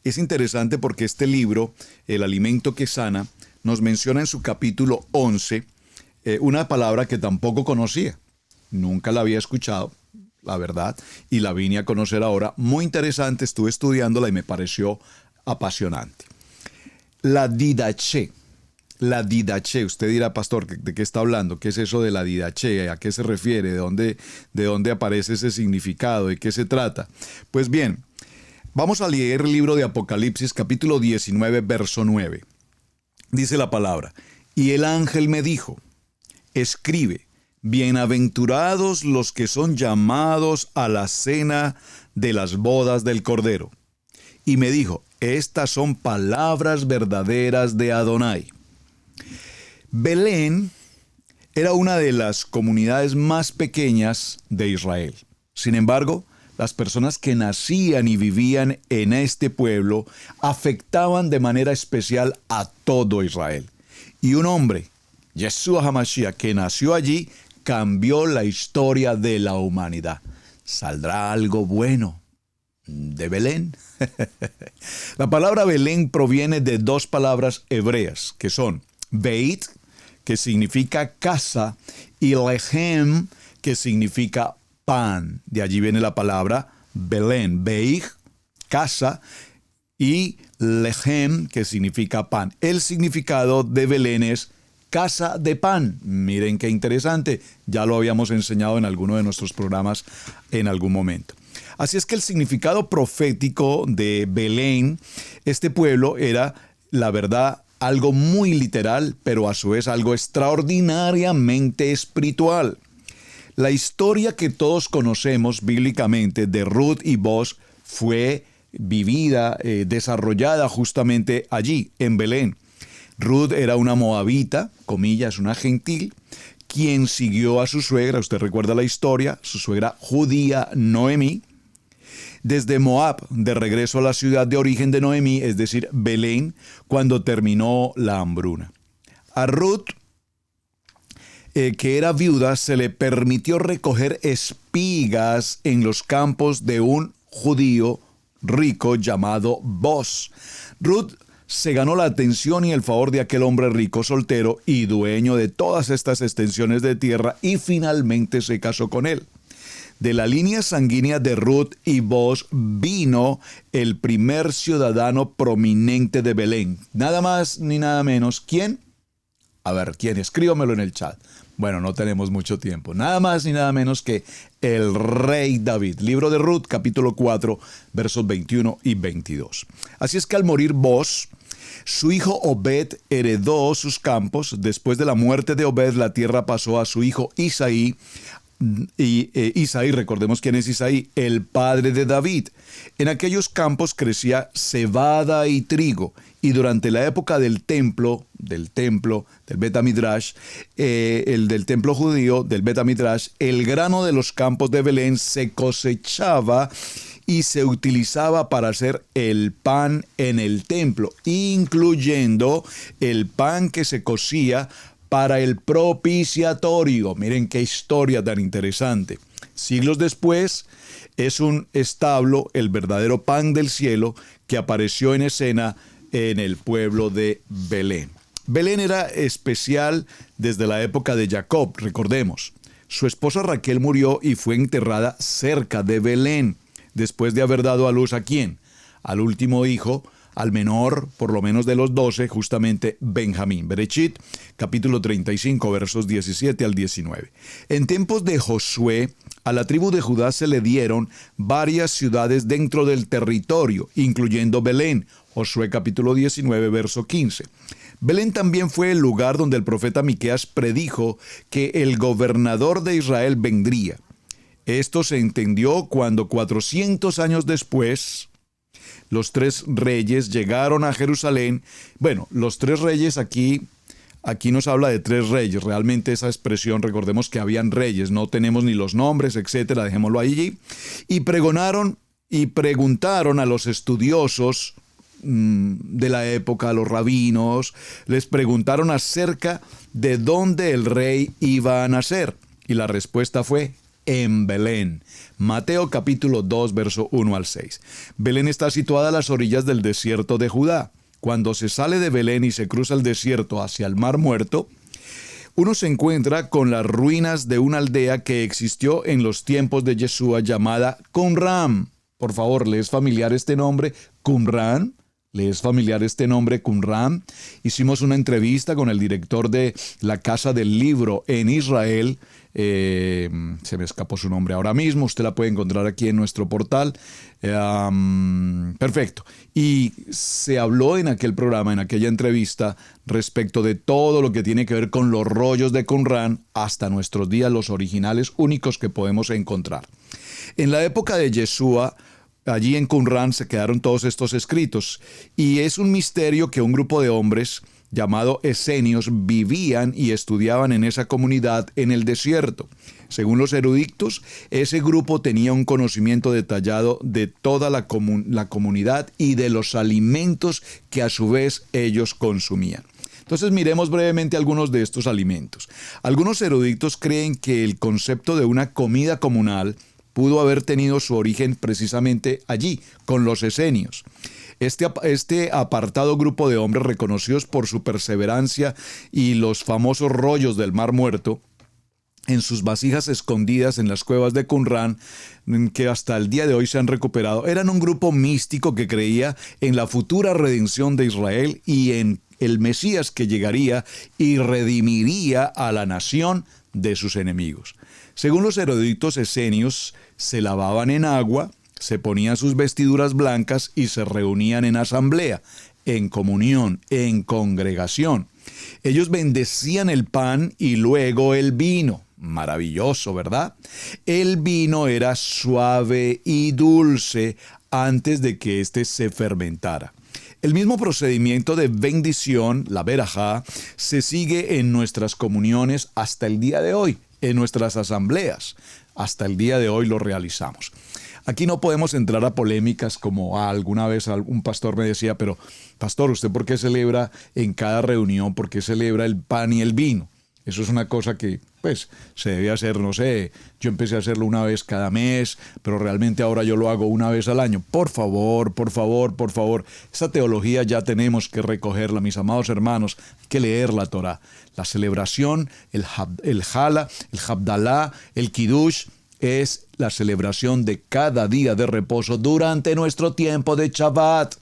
es interesante porque este libro, El alimento que sana, nos menciona en su capítulo 11 una palabra que tampoco conocía. Nunca la había escuchado, la verdad, y la vine a conocer ahora. Muy interesante, estuve estudiándola y me pareció apasionante. La didache. La didache. Usted dirá, pastor, ¿de qué está hablando? ¿Qué es eso de la didache? ¿A qué se refiere? ¿De dónde aparece ese significado? ¿De qué se trata? Pues bien, vamos a leer el libro de Apocalipsis, capítulo 19, verso 9. Dice la palabra: y el ángel me dijo, escribe, bienaventurados los que son llamados a la cena de las bodas del Cordero. Y me dijo, estas son palabras verdaderas de Adonai. Belén era una de las comunidades más pequeñas de Israel. Sin embargo, las personas que nacían y vivían en este pueblo afectaban de manera especial a todo Israel. Y un hombre, Yeshua HaMashiach, que nació allí, cambió la historia de la humanidad. ¿Saldrá algo bueno de Belén? La palabra Belén proviene de dos palabras hebreas, que son Beit, que significa casa, y Lehem, que significa pan. De allí viene la palabra Belén, Beij, casa, y Lehem, que significa pan. El significado de Belén es casa de pan. Miren qué interesante, ya lo habíamos enseñado en alguno de nuestros programas en algún momento. Así es que el significado profético de Belén, este pueblo, era, la verdad, algo muy literal, pero a su vez algo extraordinariamente espiritual. La historia que todos conocemos bíblicamente de Ruth y Boaz fue vivida, desarrollada justamente allí, en Belén. Ruth era una moabita, comillas, una gentil, quien siguió a su suegra, usted recuerda la historia, su suegra judía Noemí, desde Moab, de regreso a la ciudad de origen de Noemí, es decir, Belén, cuando terminó la hambruna. A Ruth, que era viuda, se le permitió recoger espigas en los campos de un judío rico llamado Boaz. Ruth se ganó la atención y el favor de aquel hombre rico, soltero y dueño de todas estas extensiones de tierra, y finalmente se casó con él. De la línea sanguínea de Ruth y Boaz vino el primer ciudadano prominente de Belén. Nada más ni nada menos. ¿Quién? A ver, ¿quién? Escríbamelo en el chat. Bueno, no tenemos mucho tiempo. Nada más ni nada menos que el rey David. Libro de Ruth, capítulo 4, versos 21 y 22. Así es que al morir Boaz, su hijo Obed heredó sus campos. Después de la muerte de Obed, la tierra pasó a su hijo Isaí. Y Isaí, recordemos quién es Isaí, el padre de David. En aquellos campos crecía cebada y trigo, y durante la época del templo del Bet HaMidrash, del templo judío, del Bet HaMidrash, el grano de los campos de Belén se cosechaba y se utilizaba para hacer el pan en el templo, incluyendo el pan que se cocía para el propiciatorio. Miren qué historia tan interesante. Siglos después, es un establo, el verdadero pan del cielo, que apareció en escena en el pueblo de Belén. Belén era especial desde la época de Jacob, recordemos. Su esposa Raquel murió y fue enterrada cerca de Belén, después de haber dado a luz ¿a quién? Al último hijo, al menor, por lo menos de los 12, justamente Benjamín. Berechit, capítulo 35, versos 17 al 19. En tiempos de Josué, a la tribu de Judá se le dieron varias ciudades dentro del territorio, incluyendo Belén. Josué, capítulo 19, verso 15. Belén también fue el lugar donde el profeta Miqueas predijo que el gobernador de Israel vendría. Esto se entendió cuando 400 años después los tres reyes llegaron a Jerusalén. Bueno, los tres reyes aquí nos habla de tres reyes. Realmente esa expresión, recordemos que habían reyes, no tenemos ni los nombres, etcétera, dejémoslo allí. Y pregonaron y preguntaron a los estudiosos de la época, a los rabinos, les preguntaron acerca de dónde el rey iba a nacer. Y la respuesta fue: en Belén. Mateo capítulo 2, verso 1 al 6. Belén está situada a las orillas del desierto de Judá. Cuando se sale de Belén y se cruza el desierto hacia el Mar Muerto, uno se encuentra con las ruinas de una aldea que existió en los tiempos de Yeshua llamada Qumran. Por favor, ¿le es familiar este nombre, Qumran? ¿Le es familiar este nombre, Qumran? Hicimos una entrevista con el director de la Casa del Libro en Israel. Se me escapó su nombre ahora mismo. Usted la puede encontrar aquí en nuestro portal. Perfecto. Y se habló en aquel programa, en aquella entrevista, respecto de todo lo que tiene que ver con los rollos de Qumran hasta nuestros días, los originales únicos que podemos encontrar. En la época de Yeshua, allí en Qumran se quedaron todos estos escritos, y es un misterio que un grupo de hombres llamado esenios vivían y estudiaban en esa comunidad en el desierto. Según los eruditos, ese grupo tenía un conocimiento detallado de toda la comunidad y de los alimentos que a su vez ellos consumían. Entonces miremos brevemente algunos de estos alimentos. Algunos eruditos creen que el concepto de una comida comunal pudo haber tenido su origen precisamente allí, con los esenios. Este apartado grupo de hombres reconocidos por su perseverancia y los famosos rollos del Mar Muerto, en sus vasijas escondidas en las cuevas de Qumran, que hasta el día de hoy se han recuperado, eran un grupo místico que creía en la futura redención de Israel y en el Mesías que llegaría y redimiría a la nación de sus enemigos. Según los eruditos esenios, se lavaban en agua, se ponían sus vestiduras blancas y se reunían en asamblea, en comunión, en congregación. Ellos bendecían el pan y luego el vino. Maravilloso, ¿verdad? El vino era suave y dulce antes de que éste se fermentara. El mismo procedimiento de bendición, la verajá, se sigue en nuestras comuniones hasta el día de hoy, en nuestras asambleas. Hasta el día de hoy lo realizamos. Aquí no podemos entrar a polémicas como alguna vez un pastor me decía, pero pastor, ¿usted por qué celebra en cada reunión, por qué celebra el pan y el vino? Eso es una cosa que, pues, se debe hacer, no sé, yo empecé a hacerlo una vez cada mes, pero realmente ahora yo lo hago una vez al año. Por favor, por favor, por favor, esa teología ya tenemos que recogerla, mis amados hermanos, hay que leer la Torá. La celebración, el Hala, el Habdalá, el Kiddush, es la celebración de cada día de reposo durante nuestro tiempo de Shabbat.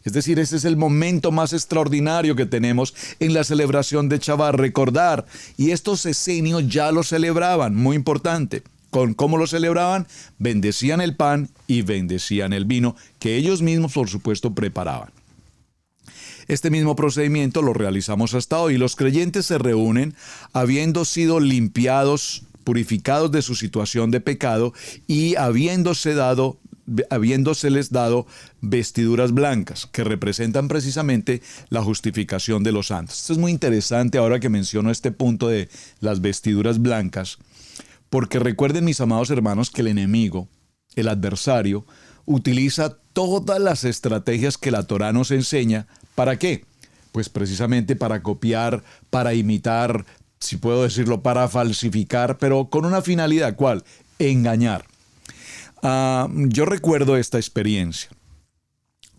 Es decir, este es el momento más extraordinario que tenemos en la celebración de Shabbat. Recordar, y estos esenios ya lo celebraban, muy importante. ¿Cómo lo celebraban? Bendecían el pan y bendecían el vino, que ellos mismos, por supuesto, preparaban. Este mismo procedimiento lo realizamos hasta hoy. Los creyentes se reúnen habiendo sido limpiados, purificados de su situación de pecado y habiéndoseles dado vestiduras blancas, que representan precisamente la justificación de los santos. Esto es muy interesante ahora que menciono este punto de las vestiduras blancas, porque recuerden, mis amados hermanos, que el enemigo, el adversario, utiliza todas las estrategias que la Torá nos enseña. ¿Para qué? Pues precisamente para copiar, para imitar, si puedo decirlo, para falsificar, pero con una finalidad, ¿cuál? Engañar. Yo recuerdo esta experiencia.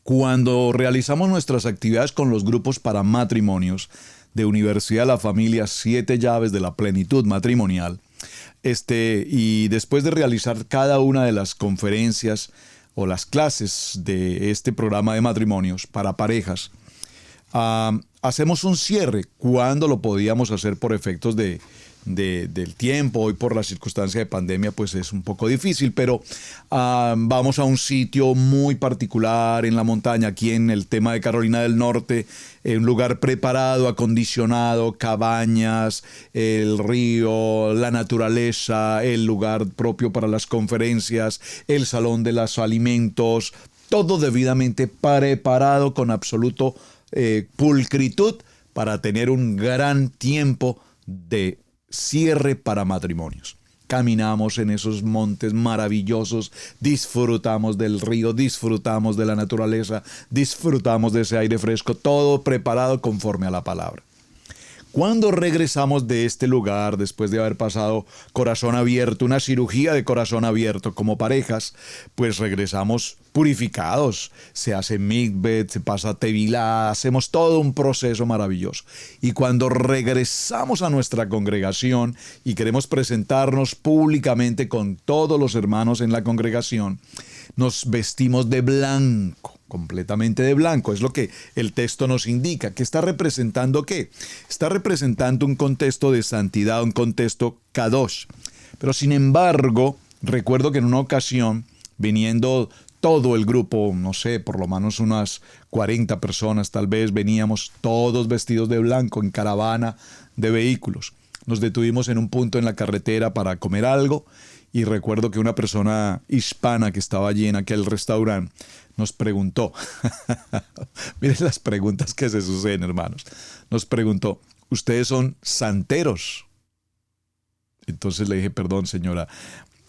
Cuando realizamos nuestras actividades con los grupos para matrimonios de Universidad de la Familia, 7 llaves de la plenitud matrimonial, y después de realizar cada una de las conferencias o las clases de este programa de matrimonios para parejas, hacemos un cierre. Cuando lo podíamos hacer por efectos del tiempo, hoy por la circunstancia de pandemia pues es un poco difícil, pero vamos a un sitio muy particular en la montaña, aquí en el tema de Carolina del Norte, un lugar preparado, acondicionado, cabañas, el río, la naturaleza, el lugar propio para las conferencias, el salón de los alimentos, todo debidamente preparado con absoluto pulcritud para tener un gran tiempo de cierre para matrimonios. Caminamos en esos montes maravillosos, disfrutamos del río, disfrutamos de la naturaleza, disfrutamos de ese aire fresco, todo preparado conforme a la palabra. Cuando regresamos de este lugar, después de haber pasado corazón abierto, una cirugía de corazón abierto como parejas, pues regresamos purificados. Se hace mikveh, se pasa tevilá, hacemos todo un proceso maravilloso. Y cuando regresamos a nuestra congregación y queremos presentarnos públicamente con todos los hermanos en la congregación, nos vestimos de blanco, completamente de blanco. Es lo que el texto nos indica. ¿Qué está representando qué? Está representando un contexto de santidad, un contexto kadosh. Pero sin embargo, recuerdo que en una ocasión, viniendo todo el grupo, no sé, por lo menos unas 40 personas tal vez, veníamos todos vestidos de blanco en caravana de vehículos. Nos detuvimos en un punto en la carretera para comer algo y recuerdo que una persona hispana que estaba allí en aquel restaurante nos preguntó, miren las preguntas que se suceden, hermanos, nos preguntó, ¿ustedes son santeros? Entonces le dije, perdón señora,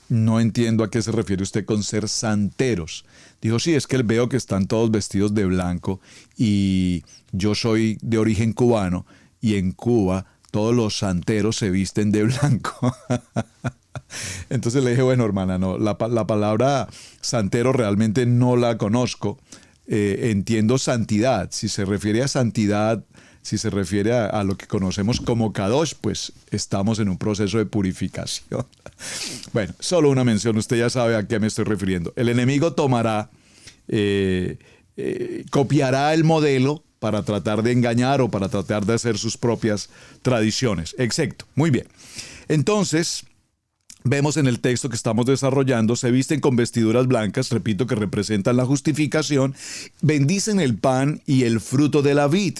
no entiendo a qué se refiere usted con ser santeros. Dijo, sí, es que veo que están todos vestidos de blanco y yo soy de origen cubano y en Cuba todos los santeros se visten de blanco. Entonces le dije, bueno hermana, no, la palabra santero realmente no la conozco. Entiendo santidad. Si se refiere a santidad, si se refiere a lo que conocemos como kadosh, pues estamos en un proceso de purificación. Bueno, solo una mención, usted ya sabe a qué me estoy refiriendo. El enemigo tomará, copiará el modelo para tratar de engañar o para tratar de hacer sus propias tradiciones. Exacto, muy bien. Entonces, vemos en el texto que estamos desarrollando, se visten con vestiduras blancas, repito, que representan la justificación, bendicen el pan y el fruto de la vid.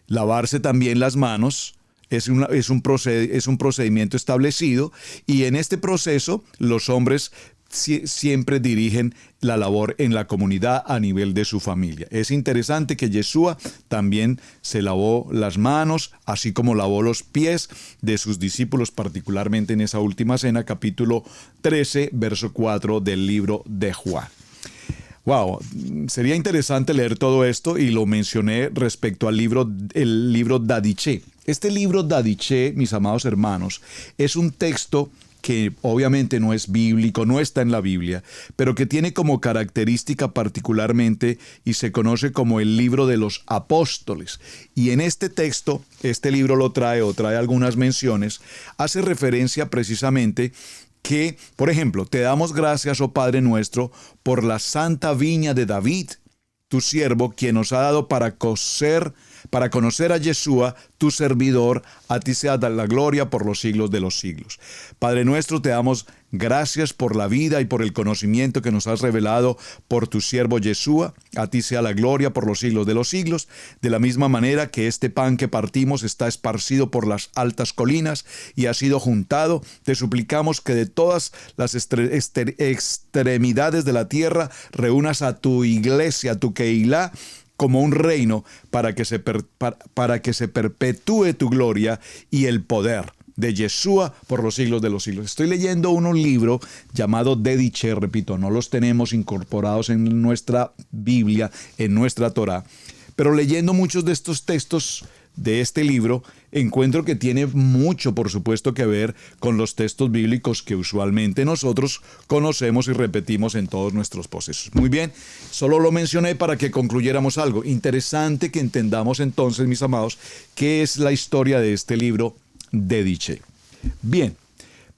Lavarse también las manos es un procedimiento establecido y en este proceso los hombres siempre dirigen la labor en la comunidad a nivel de su familia. Es interesante que Yeshua también se lavó las manos, así como lavó los pies de sus discípulos, particularmente en esa última cena, capítulo 13, verso 4 del libro de Juan. Wow, sería interesante leer todo esto y lo mencioné respecto al libro Dadiché. Este libro Dadiché, mis amados hermanos, es un texto que obviamente no es bíblico, no está en la Biblia, pero que tiene como característica particularmente y se conoce como el libro de los apóstoles. Y en este texto, este libro lo trae o trae algunas menciones, hace referencia precisamente que, por ejemplo, te damos gracias, oh Padre nuestro, por la santa viña de David, tu siervo, quien nos ha dado para conocer a Yeshua, tu servidor, a ti sea la gloria por los siglos de los siglos. Padre nuestro, te damos gracias por la vida y por el conocimiento que nos has revelado por tu siervo Yeshua, a ti sea la gloria por los siglos de los siglos. De la misma manera que este pan que partimos está esparcido por las altas colinas y ha sido juntado, te suplicamos que de todas las extremidades de la tierra reúnas a tu iglesia, a tu Keilah, como un reino para que se perpetúe tu gloria y el poder de Yeshua por los siglos de los siglos. Estoy leyendo un libro llamado Dediché, repito, no los tenemos incorporados en nuestra Biblia, en nuestra Torá, pero leyendo muchos de estos textos de este libro, encuentro que tiene mucho, por supuesto, que ver con los textos bíblicos que usualmente nosotros conocemos y repetimos en todos nuestros procesos. Muy bien, solo lo mencioné para que concluyéramos algo. Interesante que entendamos entonces, mis amados, qué es la historia de este libro Dediché. Bien,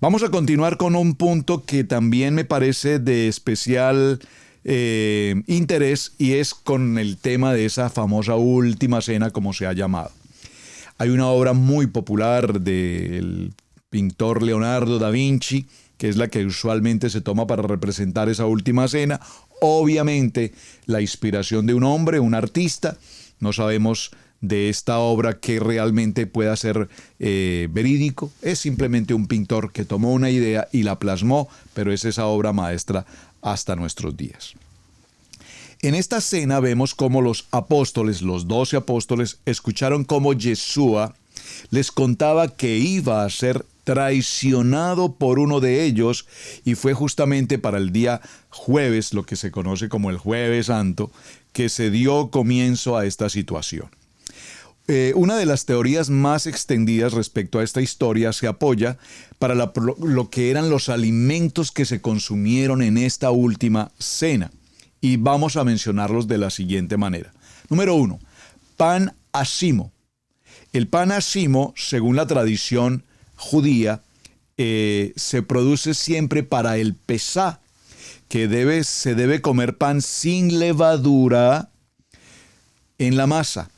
vamos a continuar con un punto que también me parece de especial interés y es con el tema de esa famosa última cena, como se ha llamado. Hay una obra muy popular del pintor Leonardo da Vinci, que es la que usualmente se toma para representar esa última cena. Obviamente, la inspiración de un hombre, un artista. No sabemos de esta obra que realmente pueda ser verídico. Es simplemente un pintor que tomó una idea y la plasmó, pero es esa obra maestra hasta nuestros días. En esta cena vemos cómo los apóstoles, los 12 apóstoles, escucharon cómo Yeshua les contaba que iba a ser traicionado por uno de ellos y fue justamente para el día jueves, lo que se conoce como el Jueves Santo, que se dio comienzo a esta situación. Una de las teorías más extendidas respecto a esta historia se apoya para lo que eran los alimentos que se consumieron en esta última cena. Y vamos a mencionarlos de la siguiente manera. Número 1, pan asimo. El pan asimo, según la tradición judía, se produce siempre para el Pesá, que se debe comer pan sin levadura en la masa,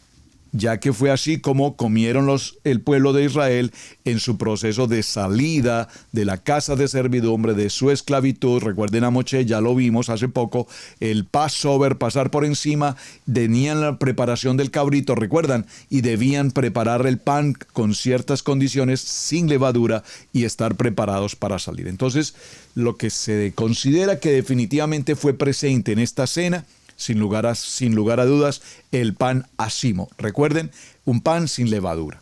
ya que fue así como comieron el pueblo de Israel en su proceso de salida de la casa de servidumbre, de su esclavitud. Recuerden a Moshe, ya lo vimos hace poco, el Passover, pasar por encima, tenían la preparación del cabrito, recuerdan, y debían preparar el pan con ciertas condiciones, sin levadura, y estar preparados para salir. Entonces, lo que se considera que definitivamente fue presente en esta cena, sin lugar a dudas, el pan asimo. Recuerden, un pan sin levadura.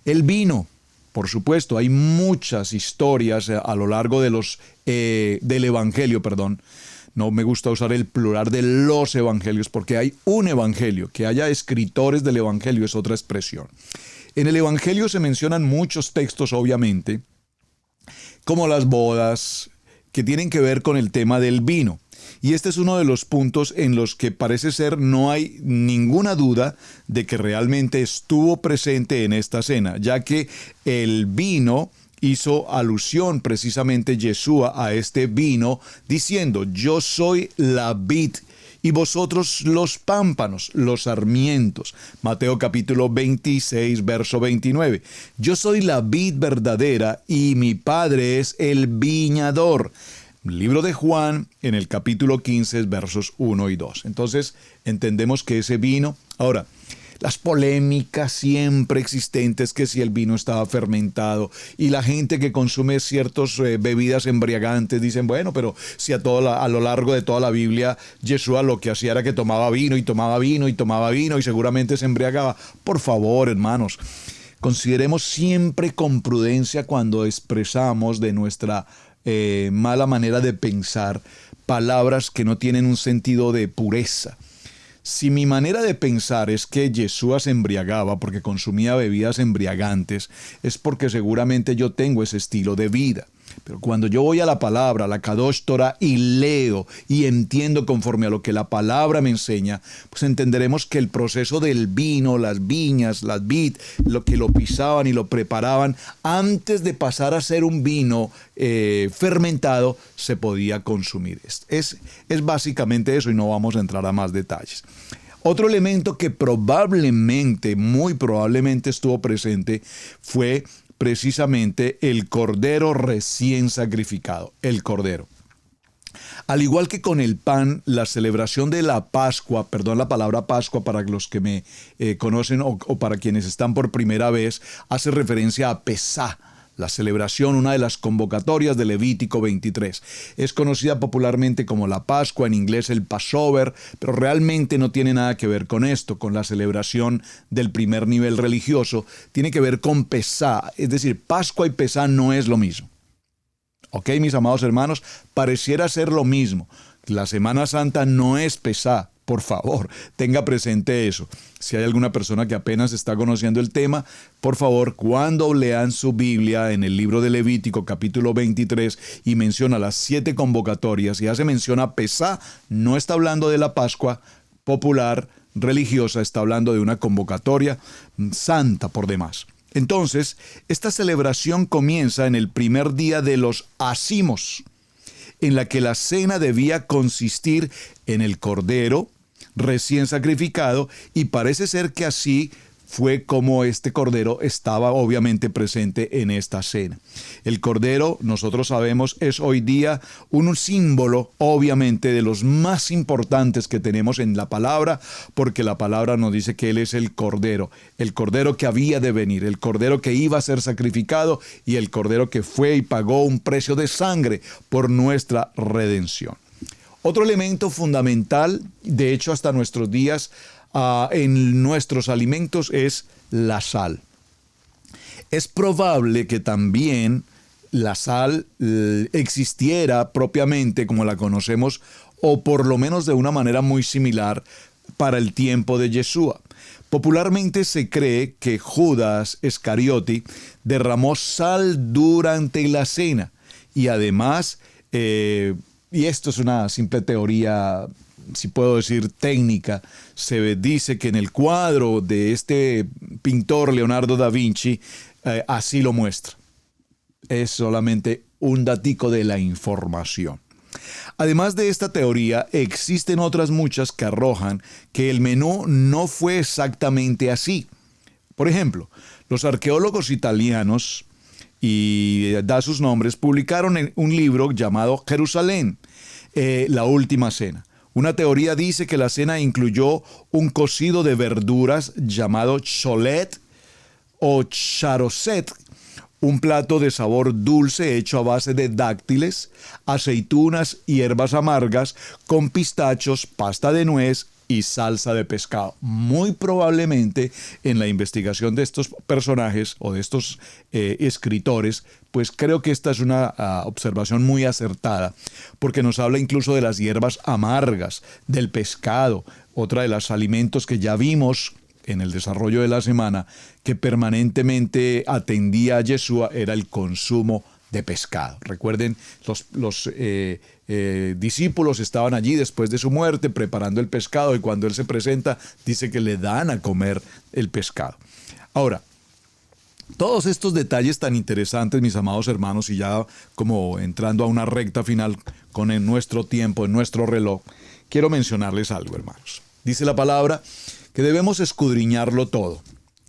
El vino, por supuesto, hay muchas historias a lo largo del Evangelio, perdón. No me gusta usar el plural de los evangelios porque hay un evangelio. Que haya escritores del evangelio es otra expresión. En el evangelio se mencionan muchos textos, obviamente, como las bodas, que tienen que ver con el tema del vino. Y este es uno de los puntos en los que parece ser no hay ninguna duda de que realmente estuvo presente en esta cena, ya que el vino hizo alusión precisamente Yeshua a este vino, diciendo: yo soy la vid y vosotros los pámpanos, los sarmientos. Mateo capítulo 26, verso 29. Yo soy la vid verdadera y mi Padre es el viñador. Libro de Juan, en el capítulo 15, versos 1 y 2. Entonces, entendemos que ese vino... Ahora, las polémicas siempre existentes, que si el vino estaba fermentado, y la gente que consume ciertas bebidas embriagantes, dicen, bueno, pero si a lo largo de toda la Biblia, Yeshua lo que hacía era que tomaba vino, y tomaba vino, y tomaba vino, y seguramente se embriagaba. Por favor, hermanos, consideremos siempre con prudencia cuando expresamos de nuestra mala manera de pensar palabras que no tienen un sentido de pureza. Si mi manera de pensar es que Yeshua se embriagaba porque consumía bebidas embriagantes, es porque seguramente yo tengo ese estilo de vida. Pero cuando yo voy a la palabra, a la Kadosh Torah, y leo y entiendo conforme a lo que la palabra me enseña, pues entenderemos que el proceso del vino, las viñas, las vid, lo que lo pisaban y lo preparaban, antes de pasar a ser un vino fermentado, se podía consumir. Es básicamente eso, y no vamos a entrar a más detalles. Otro elemento que probablemente, muy probablemente estuvo presente fue precisamente el cordero recién sacrificado, el cordero. Al igual que con el pan, la celebración de la Pascua, perdón la palabra Pascua para los que me conocen o para quienes están por primera vez, hace referencia a Pesá, la celebración, una de las convocatorias de Levítico 23. Es conocida popularmente como la Pascua, en inglés el Passover, pero realmente no tiene nada que ver con esto, con la celebración del primer nivel religioso. Tiene que ver con Pesá, es decir, Pascua y Pesá no es lo mismo. ¿Ok, mis amados hermanos? Pareciera ser lo mismo. La Semana Santa no es Pesá. Por favor, tenga presente eso. Si hay alguna persona que apenas está conociendo el tema, por favor, cuando lean su Biblia en el libro de Levítico, capítulo 23, y menciona las 7 convocatorias, y hace mención a Pesá, no está hablando de la Pascua popular, religiosa, está hablando de una convocatoria santa por demás. Entonces, esta celebración comienza en el primer día de los Asimos, en la que la cena debía consistir en el cordero recién sacrificado, y parece ser que así fue como este cordero estaba obviamente presente en esta cena. El cordero, nosotros sabemos, es hoy día un símbolo obviamente de los más importantes que tenemos en la palabra, porque la palabra nos dice que Él es el cordero que había de venir, el cordero que iba a ser sacrificado y el cordero que fue y pagó un precio de sangre por nuestra redención. Otro elemento fundamental, de hecho hasta nuestros días, en nuestros alimentos es la sal. Es probable que también la sal existiera propiamente como la conocemos, o por lo menos de una manera muy similar para el tiempo de Yeshua. Popularmente se cree que Judas Iscariote derramó sal durante la cena y además, y esto es una simple teoría, si puedo decir técnica, se dice que en el cuadro de este pintor Leonardo da Vinci así lo muestra. Es solamente un datico de la información. Además de esta teoría, existen otras muchas que arrojan que el menú no fue exactamente así. Por ejemplo, los arqueólogos italianos, y da sus nombres, publicaron un libro llamado Jerusalén, la última cena. Una teoría dice que la cena incluyó un cocido de verduras llamado cholet o charoset, un plato de sabor dulce hecho a base de dáctiles, aceitunas y hierbas amargas con pistachos, pasta de nuez y salsa de pescado. Muy probablemente en la investigación de estos personajes o de estos escritores, pues creo que esta es una observación muy acertada, porque nos habla incluso de las hierbas amargas, del pescado, otra de los alimentos que ya vimos en el desarrollo de la semana, que permanentemente atendía a Yeshua era el consumo de pescado. Recuerden, los discípulos estaban allí después de su muerte preparando el pescado y cuando él se presenta dice que le dan a comer el pescado. Ahora, todos estos detalles tan interesantes, mis amados hermanos, y ya como entrando a una recta final con nuestro tiempo, en nuestro reloj, quiero mencionarles algo, hermanos. Dice la palabra que debemos escudriñarlo todo,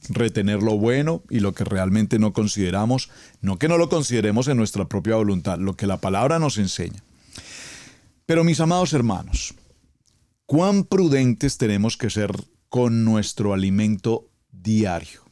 retener lo bueno y lo que realmente no consideramos, no que no lo consideremos en nuestra propia voluntad, lo que la palabra nos enseña. Pero mis amados hermanos, ¿cuán prudentes tenemos que ser con nuestro alimento diario?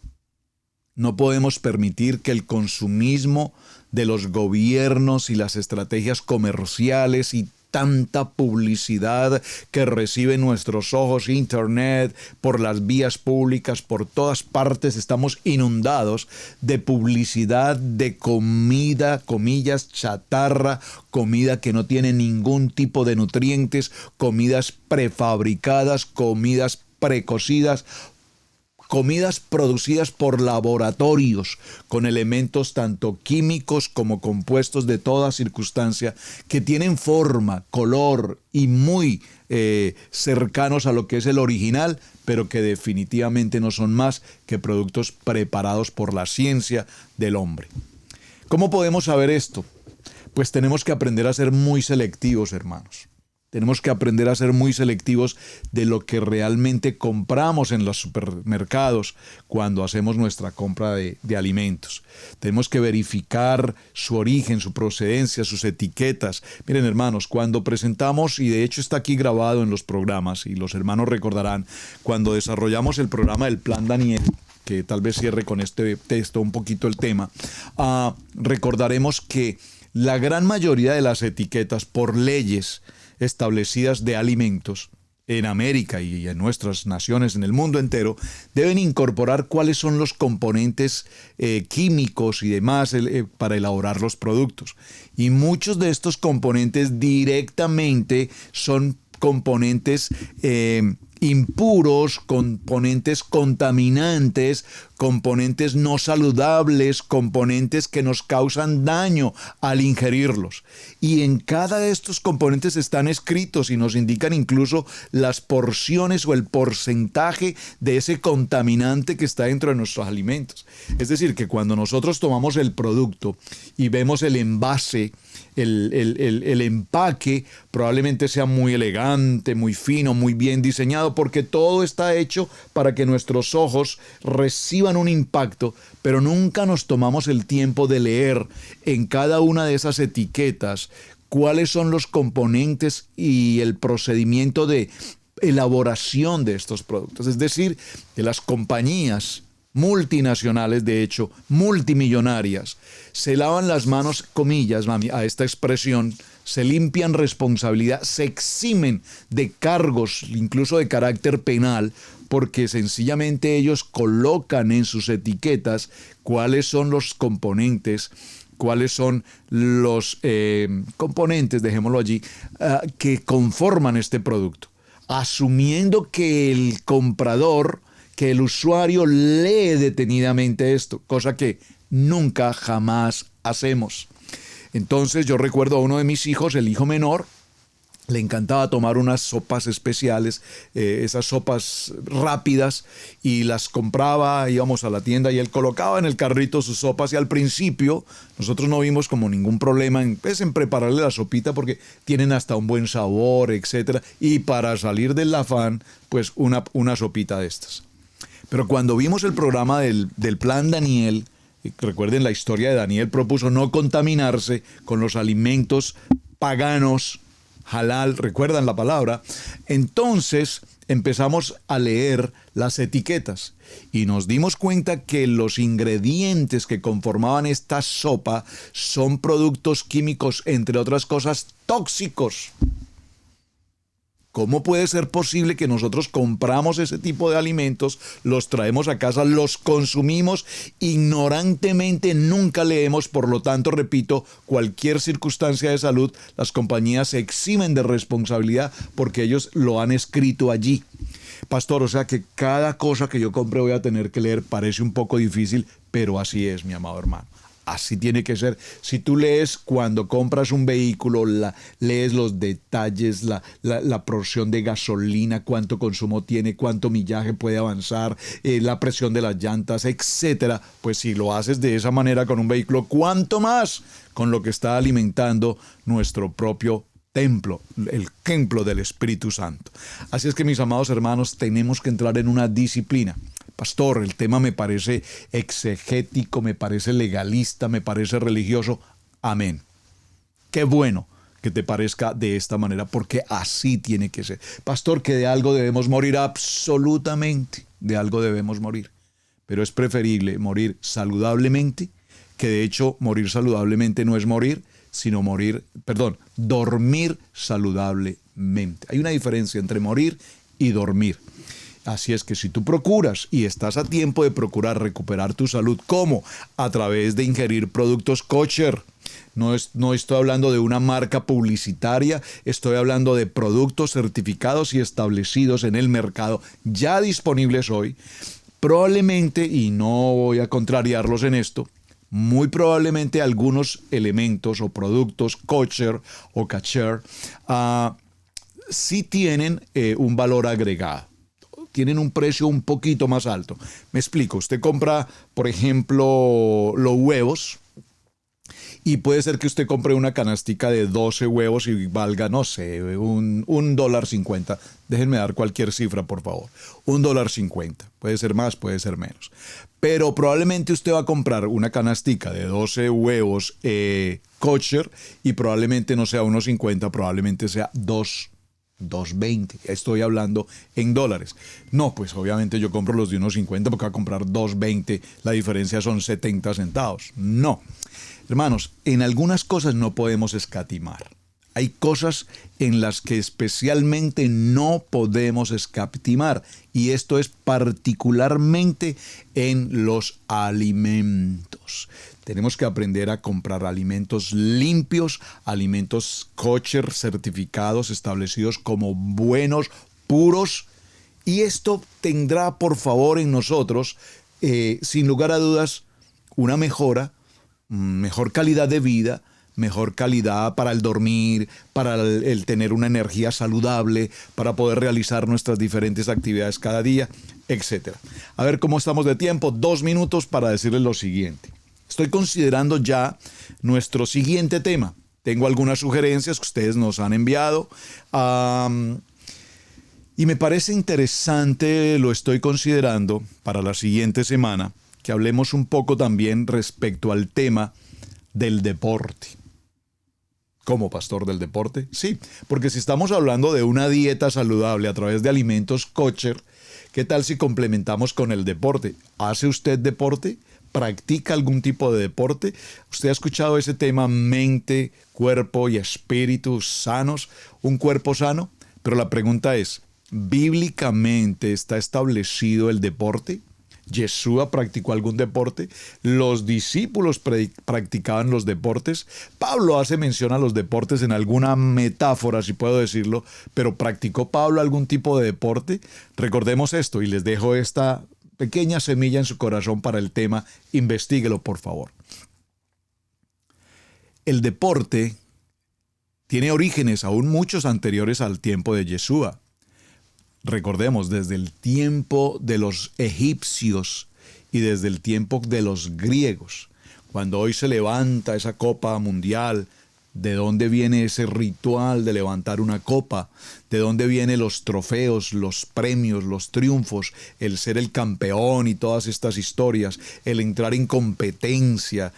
No podemos permitir que el consumismo de los gobiernos y las estrategias comerciales y tanta publicidad que reciben nuestros ojos, internet, por las vías públicas, por todas partes estamos inundados de publicidad de comida, comillas, chatarra, comida que no tiene ningún tipo de nutrientes, comidas prefabricadas, comidas precocidas, comidas producidas por laboratorios con elementos tanto químicos como compuestos de toda circunstancia que tienen forma, color y muy cercanos a lo que es el original, pero que definitivamente no son más que productos preparados por la ciencia del hombre. ¿Cómo podemos saber esto? Pues tenemos que aprender a ser muy selectivos, hermanos. Tenemos que aprender a ser muy selectivos de lo que realmente compramos en los supermercados cuando hacemos nuestra compra de alimentos. Tenemos que verificar su origen, su procedencia, sus etiquetas. Miren, hermanos, cuando presentamos, y de hecho está aquí grabado en los programas, y los hermanos recordarán, cuando desarrollamos el programa del Plan Daniel, que tal vez cierre con este texto un poquito el tema, recordaremos que la gran mayoría de las etiquetas por leyes establecidas de alimentos en América y en nuestras naciones, en el mundo entero, deben incorporar cuáles son los componentes químicos y demás para elaborar los productos. Y muchos de estos componentes directamente son componentes impuros, componentes contaminantes, componentes no saludables, componentes que nos causan daño al ingerirlos. Y en cada de estos componentes están escritos y nos indican incluso las porciones o el porcentaje de ese contaminante que está dentro de nuestros alimentos. Es decir, que cuando nosotros tomamos el producto y vemos el envase, el empaque probablemente sea muy elegante, muy fino, muy bien diseñado, porque todo está hecho para que nuestros ojos reciban un impacto, pero nunca nos tomamos el tiempo de leer en cada una de esas etiquetas cuáles son los componentes y el procedimiento de elaboración de estos productos. Es decir, que las compañías multinacionales, de hecho, multimillonarias, se lavan las manos, comillas, a esta expresión, se limpian responsabilidad, se eximen de cargos, incluso de carácter penal, porque sencillamente ellos colocan en sus etiquetas cuáles son los componentes, cuáles son los componentes, dejémoslo allí, que conforman este producto, asumiendo que el comprador, que el usuario lee detenidamente esto, cosa que nunca jamás hacemos. Entonces yo recuerdo a uno de mis hijos, el hijo menor, le encantaba tomar unas sopas especiales, esas sopas rápidas, y las compraba, íbamos a la tienda y él colocaba en el carrito sus sopas, y al principio nosotros no vimos como ningún problema en prepararle la sopita porque tienen hasta un buen sabor, etcétera, y para salir del afán, pues una sopita de estas. Pero cuando vimos el programa del Plan Daniel, recuerden la historia de Daniel, propuso no contaminarse con los alimentos paganos, halal, recuerdan la palabra. Entonces empezamos a leer las etiquetas y nos dimos cuenta que los ingredientes que conformaban esta sopa son productos químicos, entre otras cosas, tóxicos. ¿Cómo puede ser posible que nosotros compramos ese tipo de alimentos, los traemos a casa, los consumimos, ignorantemente nunca leemos? Por lo tanto, repito, cualquier circunstancia de salud, las compañías se eximen de responsabilidad porque ellos lo han escrito allí. Pastor, o sea que cada cosa que yo compre voy a tener que leer. Parece un poco difícil, pero así es, mi amado hermano. Así tiene que ser. Si tú lees cuando compras un vehículo, lees los detalles, la porción de gasolina, cuánto consumo tiene, cuánto millaje puede avanzar, la presión de las llantas, etcétera. Pues si lo haces de esa manera con un vehículo, ¿cuánto más con lo que está alimentando nuestro propio templo, el templo del Espíritu Santo? Así es que, mis amados hermanos, tenemos que entrar en una disciplina. Pastor, el tema me parece exegético, me parece legalista, me parece religioso. Amén. Qué bueno que te parezca de esta manera, porque así tiene que ser. Pastor, que de algo debemos morir, absolutamente, de algo debemos morir. Pero es preferible morir saludablemente, que de hecho morir saludablemente no es morir, sino dormir saludablemente. Hay una diferencia entre morir y dormir. Así es que si tú procuras y estás a tiempo de procurar recuperar tu salud, ¿cómo? A través de ingerir productos kosher. No estoy hablando de una marca publicitaria, estoy hablando de productos certificados y establecidos en el mercado, ya disponibles hoy. Probablemente, y no voy a contrariarlos en esto, muy probablemente algunos elementos o productos kosher o kasher sí tienen un valor agregado. Tienen un precio un poquito más alto. Me explico, usted compra, por ejemplo, los huevos, y puede ser que usted compre una canastica de 12 huevos y valga, no sé, $1.50. Déjenme dar cualquier cifra, por favor. $1.50. Puede ser más, puede ser menos. Pero probablemente usted va a comprar una canastica de 12 huevos kosher y probablemente no sea $1.50, probablemente sea $2.20. Estoy hablando en dólares. No, pues obviamente yo compro los de $1.50 porque voy a comprar $2.20. La diferencia son 70 centavos. No. Hermanos, en algunas cosas no podemos escatimar. Hay cosas en las que especialmente no podemos escatimar, y esto es particularmente en los alimentos. Tenemos que aprender a comprar alimentos limpios, alimentos kosher certificados, establecidos como buenos, puros, y esto tendrá, por favor, en nosotros, sin lugar a dudas, una mejor calidad de vida, mejor calidad para el dormir, para el tener una energía saludable, para poder realizar nuestras diferentes actividades cada día, etc. A ver cómo estamos de tiempo. 2 minutos para decirles lo siguiente. Estoy considerando ya nuestro siguiente tema. Tengo algunas sugerencias que ustedes nos han enviado. Y me parece interesante, lo estoy considerando para la siguiente semana, que hablemos un poco también respecto al tema del deporte. ¿Cómo, pastor, del deporte? Sí, porque si estamos hablando de una dieta saludable a través de alimentos kosher, ¿qué tal si complementamos con el deporte? ¿Hace usted deporte? ¿Practica algún tipo de deporte? ¿Usted ha escuchado ese tema mente, cuerpo y espíritu sanos? ¿Un cuerpo sano? Pero la pregunta es, ¿bíblicamente está establecido el deporte? Yeshua practicó algún deporte, los discípulos practicaban los deportes. Pablo hace mención a los deportes en alguna metáfora, si puedo decirlo, pero ¿practicó Pablo algún tipo de deporte? Recordemos esto y les dejo esta pequeña semilla en su corazón para el tema. Investíguelo, por favor. El deporte tiene orígenes aún muchos anteriores al tiempo de Yeshua. Recordemos, desde el tiempo de los egipcios y desde el tiempo de los griegos, cuando hoy se levanta esa copa mundial, ¿de dónde viene ese ritual de levantar una copa? ¿De dónde vienen los trofeos, los premios, los triunfos, el ser el campeón y todas estas historias, el entrar en competencia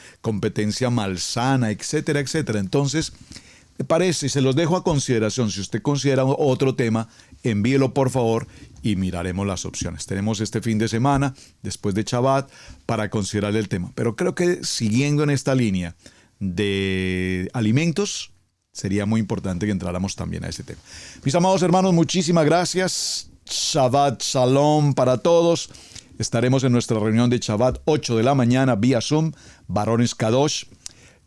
malsana, etcétera, etcétera? Entonces, me parece, se los dejo a consideración. Si usted considera otro tema, envíelo por favor y miraremos las opciones. Tenemos este fin de semana, después de Shabbat, para considerar el tema. Pero creo que siguiendo en esta línea de alimentos, sería muy importante que entráramos también a ese tema. Mis amados hermanos, muchísimas gracias. Shabbat Shalom para todos. Estaremos en nuestra reunión de Shabbat, 8 de la mañana, vía Zoom, Varones Kadosh.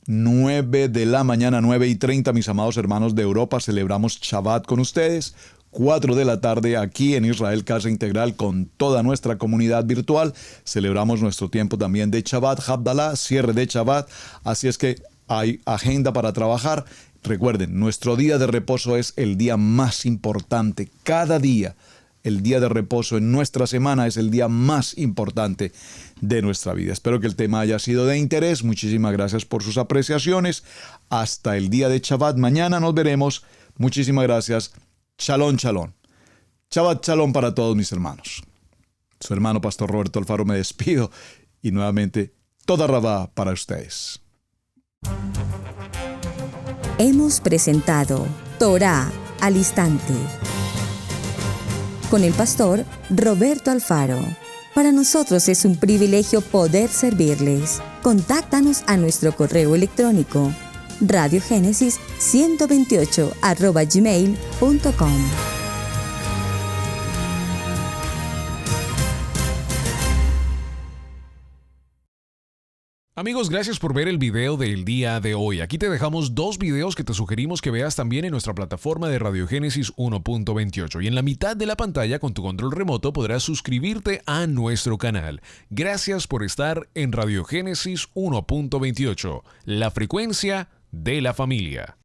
9 de la mañana, 9:30, mis amados hermanos de Europa, celebramos Shabbat con ustedes. 4 de la tarde aquí en Israel Casa Integral con toda nuestra comunidad virtual. Celebramos nuestro tiempo también de Shabbat, Havdalah, cierre de Shabbat. Así es que hay agenda para trabajar. Recuerden, nuestro día de reposo es el día más importante. Cada día, el día de reposo en nuestra semana es el día más importante de nuestra vida. Espero que el tema haya sido de interés. Muchísimas gracias por sus apreciaciones. Hasta el día de Shabbat. Mañana nos veremos. Muchísimas gracias. Shalom, shalom. Shabbat shalom para todos mis hermanos. Su hermano Pastor Roberto Alfaro me despido y nuevamente toda rabá para ustedes. Hemos presentado Torá al Instante con el pastor Roberto Alfaro. Para nosotros es un privilegio poder servirles. Contáctanos a nuestro correo electrónico radiogenesis128@gmail.com. Amigos, gracias por ver el video del día de hoy. Aquí te dejamos 2 videos que te sugerimos que veas también en nuestra plataforma de Radiogénesis 1.28. Y en la mitad de la pantalla con tu control remoto podrás suscribirte a nuestro canal. Gracias por estar en Radiogénesis 1.28, la frecuencia de la familia.